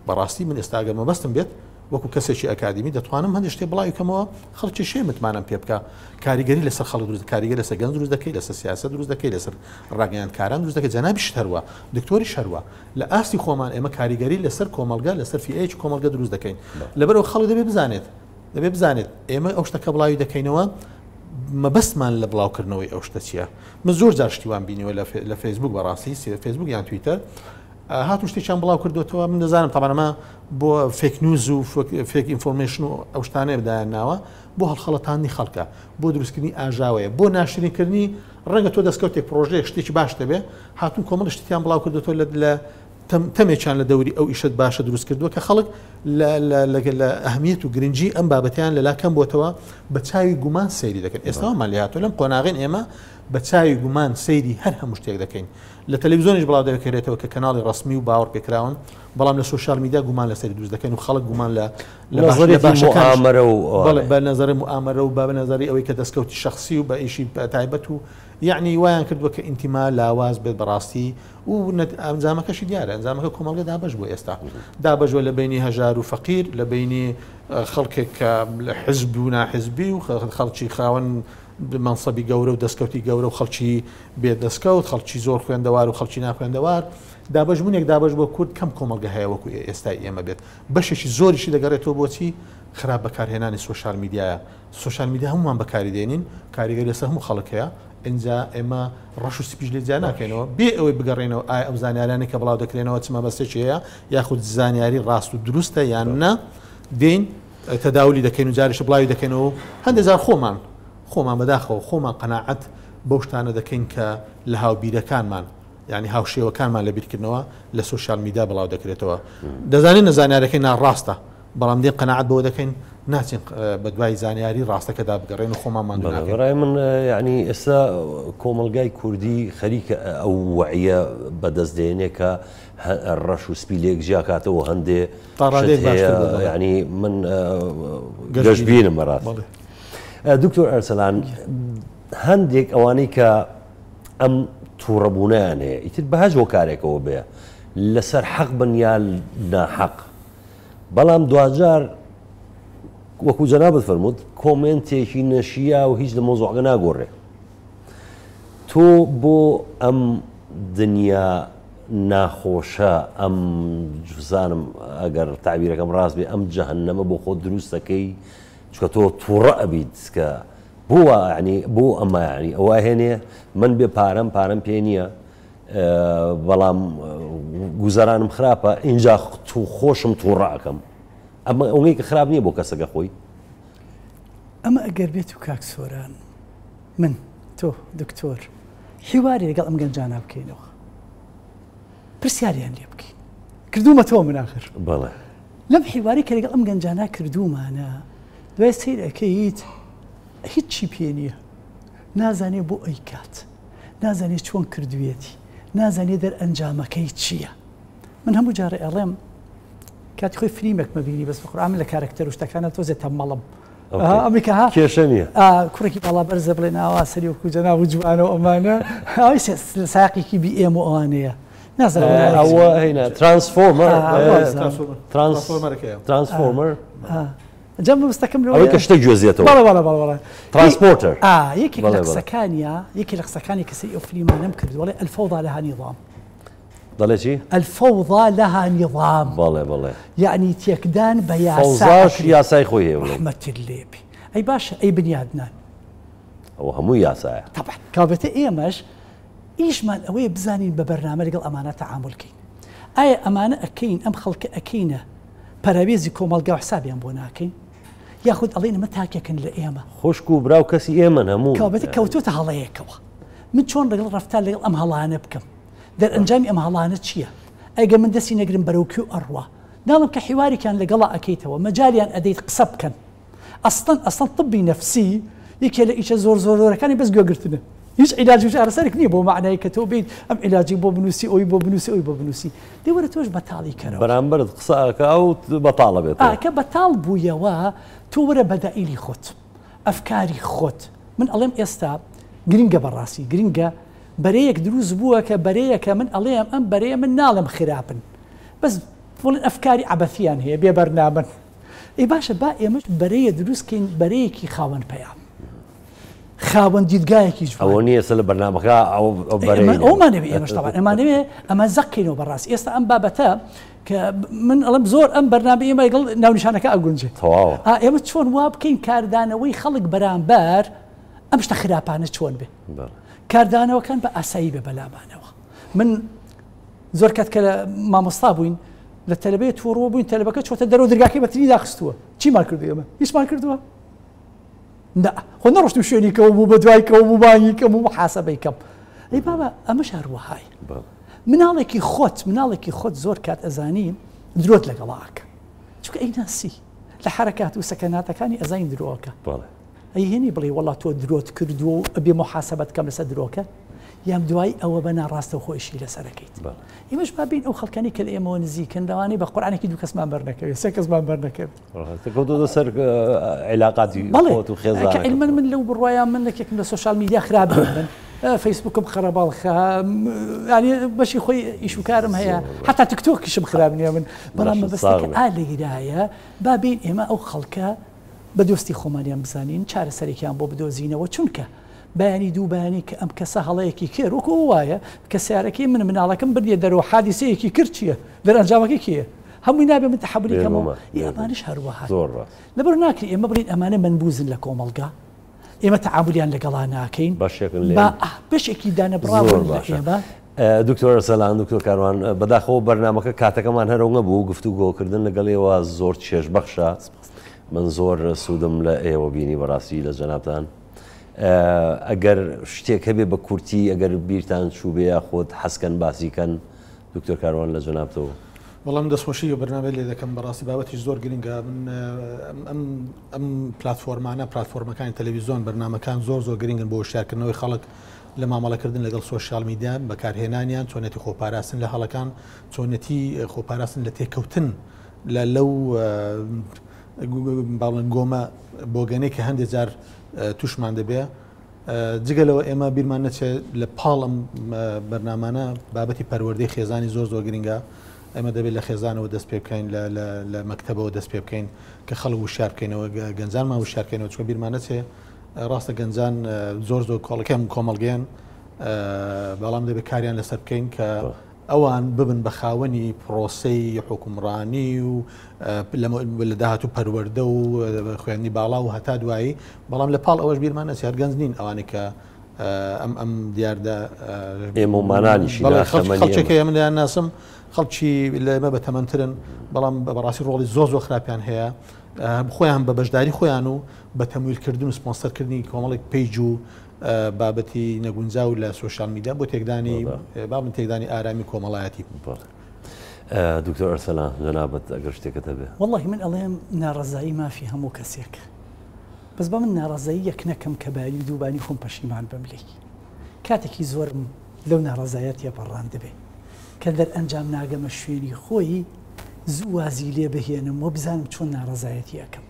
بەڕاستی من ئێستا ئەگەر مەبەستم بێت وەکو کەسێکی ئەکادمی دەتوانم هەندێک شتێ بڵاوی کەمەوە خەڵکی شێ متمانم پێ بکە کاریگەری لەسەر خەڵک دروست کاریگەری لەسەر گەنج دروست دەکەی لەسەر سیاست دروست دەکەی لەسەر ڕاگەیان کاران دروست دەکەی جەنابیش هەروە دکتۆری شەروە لە ئاستی خۆمان ئێمە کاریگەری لەسەر کۆمەلگا لەسەر فیئەیەکی کۆمەلگا دروست دەکەین لەبەرەوە خەڵک دەبێ بزانێت ئێمە ئەو شتەکە بڵاوی دەکەینەوە مەبەستمان لە بڵاوکردنەوەی ئەو شتە چییە من زۆر جار شتیوان بینیوە لە فیسبوک بەڕاستی فیسبوک یان تویتەر هاتو شتێکیان بڵاو کردوتەوە من دەزانم تەبانەمە بۆ فێک نیوز و فێک ئینفۆرمێشن و ئەو شتانەیە بدایان ناوە بۆ هەڵخەڵەتانی خەڵکە بۆ دروستکردنی ئاژاوەیە بۆ ناشرینکردنی ڕەنگە تۆ دەستکەوتێک پرۆژەیە شتێکی باش دەبێ هاتون کۆمەڵ شتیان بڵاو کردوتەوە لە تەمێکیان لە دەوری ئەو ئیشت باشە دروست کردووە کە خەڵک لە ئەهمیەت و گرنگی ئەم بابەتیان لەلا کەم بۆتەوە بە چاوی گومان سەیری دەکەن ئێستامان لێ هاتووە لەم قۆناغین ئێمە بە چاوی گومان سەیری هەر هەموو شتێک دەکەین لە تەلەڤیزۆنیش بڵاو دەکرێتەوە کە کەناڵی ڕسمی و باوەڕ پێکراون بەڵام لە سوشال میدیا گومان لەسەری دروست دەکەن و خەڵک گومان لە بە نەزەری مؤامرە و بە نەزەری ئەوەی کە دەستکەوتی شخصی و بە ئیشی تایبەت و یعنی وایان کردووە کە ئینتیما لاواز بێت بەڕاستی و ئەنجامەکەشی دیارە ئەنجامەکە کۆمەڵگە دابەش بۆ ئێستا دابەژوە لە بینی هەژار و فەقیر لە بینی خەڵکێک کە حزب و ناحزبی و خەڵکی خاوەن منسەبی گەورە و دەستکەوتی گەورە و خەڵکی بێدەستکەوت خەڵکی زۆر خوێندەوار و خەڵکی ناخوێندەوار دابەژبوونێک دابەش بۆ کورد کەم کۆمەڵگە هەیە وەکو ئێستای ئێمە بێت بەشێکی زۆریشی دەگەڕێتەوە بۆچی خراپ بەکارهێنانی سوشال میدیایە سوشال میدیا هەمومان بەکاری دێنین کاریگەری لەسەر هەموو خەڵک هەیە اینجا ئێمە ڕەش و سپیش لێ جیا ناکەینەوە بێ ئەوەی بگەڕێنەوە ئایا ئەو زانیارانی کە بڵاو دەکرێنەوە چما بەستێکی هەیە یاخود زانیاری ڕاست و دروستە یان نە دێین تەداولی دەکەین و جاریش بڵاوی دەکەینەوە هەندێک جار خۆمان بەداخەوە خۆمان قەناعەت بەو شتانە دەکەین کە لە هاوبیرەکانمان یعنی هاوشێوەکانمان لە بیرکردنەوە لە سوشال میدیا بڵاو دەکرێتەوە دەزانین نەزانیارەکەی ناڕاستە بەڵام دێ قەناعەت بەوە دەکەین ناچین بە دوای زانیاری ڕاستەکەدا بگەڕێن و خۆمان بەڕای من یعنی ئێستا کۆمەلگای کوردی خەریکە ئەو وعیە بەدەستدێنێ کە ڕەش و سپیلێک ژیاکاتەوە هەندێ ینی من گەشتبینم بەڕاستی دکتۆر ئەرسەلان هەندێک ئەوانەی کە ئەم تووڕەبوونیان هەیە ئیتر بەهەج بۆ کارێکەوە بێ لەسەر حەق بن یا ناحەق بەڵام دوجار وەکو جەنابەت فەرمووت کۆمنتێکی نەشیە و هیچ لە مۆزوعەکە ناگۆڕێ تۆ بۆ ئەم دنیا ناخۆشە ئەم جوزانم ئەگەر تعبیرەکەم ڕاست بێ ئەم جەهەنەمە بۆ خۆت دروستەکەی چکە تۆ تووڕە ئەبیت کە بووە ینی بۆ ئەمە ینی ئەوە هێنێ من بێ پارەم پێ نییە بەڵام گوزارانم خراپە اینجا تو خۆشم تووڕەکەم ئەمە ئەوەی کە خراپ نییە بۆ کەسەکە خۆی ئەمە ئەگەر بێت و کاک سۆران من تۆ دکتۆر حیواری لەگەڵ ئەم گەنجانە بکەینەوە پرسیاریان لێ بکەین کردومەتەوە من آخر بەڵێ لەم حیواری کە لەگەڵ ئەم گەنجانە کردومانە دوای سیر ئەەکەیت هیچی پێ نییە نازانێ بۆ ئەی کات نازانێت چۆن کردوێتی نازانێت دەرئەنجامەکەی چییە من هەموو جارە ئەڵێم کاتی خۆی فیلمێک مەبینی بەس بخۆ من لە کارکتەر و شتەکانە تۆزێتە مەڵم ئەمریکا کێشە نییە کوڕێکی باڵا بەرزە بڵێ ناوا سەری وەکو جەناب و جوانە و ئەمانە ئەوی ساقێکی بی ئێم و ئەوانەیە نازانێت ئەوە هەینە ترانسفۆرمەر جەم بستەکەم ئەوەی کە شتێک گوێزێتەوە بەڵێ ترانسپۆرتەر یەکی لە قسەکانیە یەکی لە قسەکانی کەسی ئەو فلیمانەم کرد وڵێ الفەوضا لەها نظام دەڵێ چی؟ الفەوضا لەها نظام بەڵێ یعنی تێکدان بە یاسای خۆی هەیە ڕەحمەتی لێبی ئەی باشە ئەی بنیادنان ئەوە هەموو یاسایە طبعا کابێتە ئێمەش ئیشمان ئەوەیە بزانین بە بەرنامە لەگەڵ ئەمانە تەعاملکەین ئایا ئەمانە ئەکەین ئەم خەڵکە ئەکەینە پەراوێزی کۆمەلگا و حسابیان بۆ ناکەین یاخود ئەڵێن ئەمە تاکێکن لە ئێمە خوشک و براو کەسی ئێمە هەموو کابێتە کەوتوتە هەڵەیەکەوە من چۆن لەگەڵ ڕەفتار لەگەڵ ئەم هەڵانە بکەم دەرئەنجامی ئەم هەڵانە چییە ئەگە من دەستی نەگرم بەرەوکی و ئەڕوا ناڵم کە حیواریان لەگەڵا ئەەکەیتەوە مەجالیان ئەدەیت قسە بکەن ئەستن طبی نەفسی یەکێ لە ئیشە زۆرەکانی بەس گوێگرتنە هیچ علاج وش ئارەسەرێک نییە بۆ معنای کە تۆ بێت ئەم علاجی بۆ بنووسی ئەوی بۆ بنووسی ئەوی بۆ بنووسی دەوەرە تۆش بەتاڵی کەرەوە بەرامبەرت قسەکە ئەو بەتاڵە بێت کە بەتاڵ بوویەوە تۆ وەرە بەدائیلی خۆت ئەفکاری خۆت من ئەڵێم ئێستا گرنگە بەڕاستی گرنگە بەرەیەک دروست بووە کە بەرەیەکە من ئەڵێم ئەم بەرەیە من ناڵم خراپن بەس بڵێن ئەفکاری عەبەثیان هەیە بێ بەرنامەن ئەی باشە با ئێمەش بەرەیە دروستکەین بەرەیەکی خاوەن پەیام خاوەن دیدگایەکی ئەوە نیە لە بەرنامەکە ئەومانەوێ ئێمەش تەوان ئەمانەوێ ئەمە زەقینەوە بەڕاستی ئێستا ئەم بابەتە کە من ئەڵم زۆر ئەم بەرنامە ئێمە لەگەڵ ناونیشانەکە ئەگونجێت ئێمە چۆن وا بکەین کاردانەوەی خەڵک بەرامبەر ئەم شتە خراپانە چۆن بێ کاردانەوەکان بە ئاسایی بێ بەلامانەوە من زۆر کات کە لە مامۆستا بووین لە تەلەبەیە تووڕوە بووین تەلەبەکە چۆتە دەرەوە دەرگاکەی بەتری داخستووە چیمان کردو ئێمە هیچمان کردووە خۆ نەڕۆشتم شوێنی کەەوە بوو بە دوای کەەوە بوو بانی کەم و حاسەبەی کەم ئەی بابا ئەمەش هەروەهای مناڵێکی خۆت زۆر کات ئەزانی درۆت لەگەڵاکە چونکە ئەی ناسی لە حرەکات و سەکەناتەکانی ئەزین درۆکە ئەی هێنی بڵێ وڵات تۆ درۆت کردو و ئەبێ محاسەبەت کەم لەسەر درۆکە یام دوای ئەوە بە ناڕاستە خۆشی لەسەرەکەیت ئێمەش بابین ئەو خەڵکانی کە لە ئێمەوە نزیکن لەوانەی بە قورئانێکی دوو کەسمان بەرنەکەوێت سێ کەسمان بەرنەکەوێت سەر علاقاتی خۆت و خێزانەکە من لەو بڕواایان من لەکێکم لە سوشال میدیا خراپ من فەیسبوکم خەرەباڵخە ینی بەشی خۆی ئیشوکارم هەیە حتا تیکتۆکیشم خراپ نییە من بەڵام مەبەستەکە لەگیرایە بابین ئێمە ئەو خەڵکە بە دۆستی خۆمانیان بزانین چارەسەرێکیان بۆ بدۆزینەوە چونکە بەیانی دوو بەیانی کە ئەم کەسە هەڵەیەکی کرد وەکو وایە کە سیارەکەی من مناڵەکەم بردیە دەرەوە حادیسەیەکی کرد چییە دەرەنجامەکەی کێیە هەمووی نابێ من تەحەبوریکەمەوە ئەمانش هەروەها لەبەر ناکری ئێمە بڵین ئەمانە منبوزن لە کۆمەڵگا ئێمە تەعاملیان لەگەڵا ناکەین بەشێکی دانەبڕاون لە ئێمە دکتۆر سەلام دکتۆر کاروان بەداخەوە بەرنامەکە کاتەکەمان هەرەوە بوو گفتوگۆکردن لەگەڵێەوە زۆر چێژبەخشە من زۆر سوودم لە ئێوە بینی بەڕاستی لە جەنابتان ئەگەر شتێک هەبێ بە کورتی ئەگەر بیرتان چوو بێ خۆت حەسکەن باسیکەن دکتۆر کاروان لە جەنابتەوە بەڵام دەستخۆشی و بەرنامە لێ دەکەم بەڕاستی بابەتی زۆر گرنگە من ئەم پلتفۆرمانە پلتفۆرمەکانی تەلەڤیزۆن بەرنامەکان زۆر گرنگن بۆ شارکردنەوەی خەڵک لە مامەڵەکردن لەگەڵ سۆشیال میدیا بەکارهێنانیان چۆنێتی خۆپاراستن لە هەڵەکان چۆنەتی خۆپاراستن لە تێکەوتن لە لەو باڵن گۆمە بۆگەنەی کە هەندێک جار توشمان دەبێ جگەلەوە ئێمە بیرمان نەچێت لە پاڵ ئەم بەرنامانە بابەتی پەروەردەی خێزانی زۆر گرنگە ئەمە دەبێت لە خێزانەوە دەست پێ بکەین لە مەکتەبەوە دەست پێ بکەین کە خەڵک وشار بکەینەوە گەنجانمان وشار بکەینەوە چۆن بیرمان نەچێت ڕاستە گەنجان زۆر کۆڵەکەم کۆمەڵگەیان بەڵام دەبێت کاریان لەسەر بکەین کە ئەوان ببن بە خاوەنی پرۆسەی حکومڕانی و لە داهاتوو پەروەردە و خوێندنی باڵا و هەتا دوایی بەڵام لە پاڵ ئەوەش بیرمان نەچێت هەرگەنج نین ئەوانەی کە ئەم دیاردە ئێمەمانانیشیەکە منیان ناسم خەڵکی لە ئێمە بە تەمەنترن بەڵام بەڕاستی ڕۆڵی زۆر خراپیان هەیە خۆیان بە بەشداری خۆیان و بە تەمویلکردن و سپۆنسەرکردنی کۆمەڵێک پیج و بابەتی نەگونجاو لە سوشال میدیا بۆ تێکدانی بابن تێکدانی ئارامی کۆمەڵایەتی دکتۆر ئەرسەلان جەنابەت ئەگەر شتێکت هەبێ وەڵڵاهی من ئەڵێم ناڕەزایی مافی هەموو کەسێک بەس بە من ناڕەزایی یەک نەکەم کە باری دووبانی خۆم پەشیمان بم لێ کاتێکی زۆرم لەو ناڕەزایەتیە پەڕان دەبێ کە دەرئەنجام ناگەمە شوێنی خۆی زوو وازی لێ بهێنم و بزانم چۆن ناڕەزایەتی ئەەکەم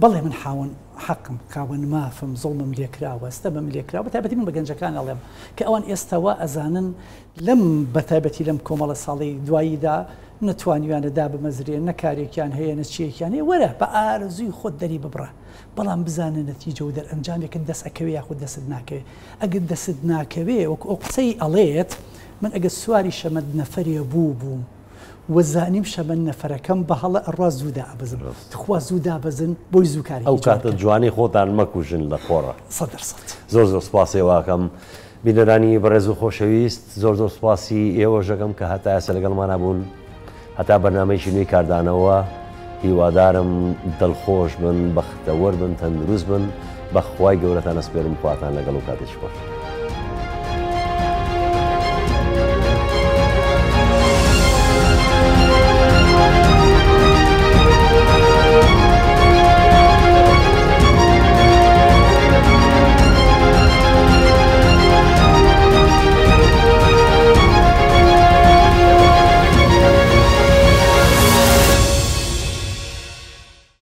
بەڵێ من حاون حەقم خاوەن مافم زڵمم لێکراوە ئێستا بەم لێکراوە بەتایبەتی من بە گەنجەکان ئەڵێم کە ئەوان ئێستاوە ئەزانن لەم بەتایبەتی لەم کۆمەڵە ساڵی دواییدا نەتوانیوانەدا بمەزرێن نەکارێکیان هەیە نەچیەکیان هەیە وەرە بە ئارزووی خۆت دەری ببڕە بەڵام بزانە نەتیجە و دەرئەنجامێکت دەست ئەکەوێ یاخود دەست ناکەوێ ئەگەر دەست ناکەوێ وەکو ئەو قسەی ئەڵێت من ئەگەر سواری شەمەد نەفەرێ بووم وەزانیم شەمە نەفەرەکەم بە هەڵە ئەڕوا زوودا ئەبزم خوا زوودا بەزن بۆی زووکاری ئەو کاتە جوانی خۆتان مەکوژن لە خۆڕە زۆر سوپاسێواکەم بینەرانی بەڕێز و خۆشەویست زۆر سوپاسی ئێوەژەکەم کە هەتا ئێستا لەگەڵمان بوون هەتا بەرنامەیەکی نوێی کاردانەوە هیوادارم دڵخۆش بن بەختەوەر بن تەندروست بن بە خوای گەورەتان ئەسپێرم خواتان لەگەڵ و کاتێکی خۆش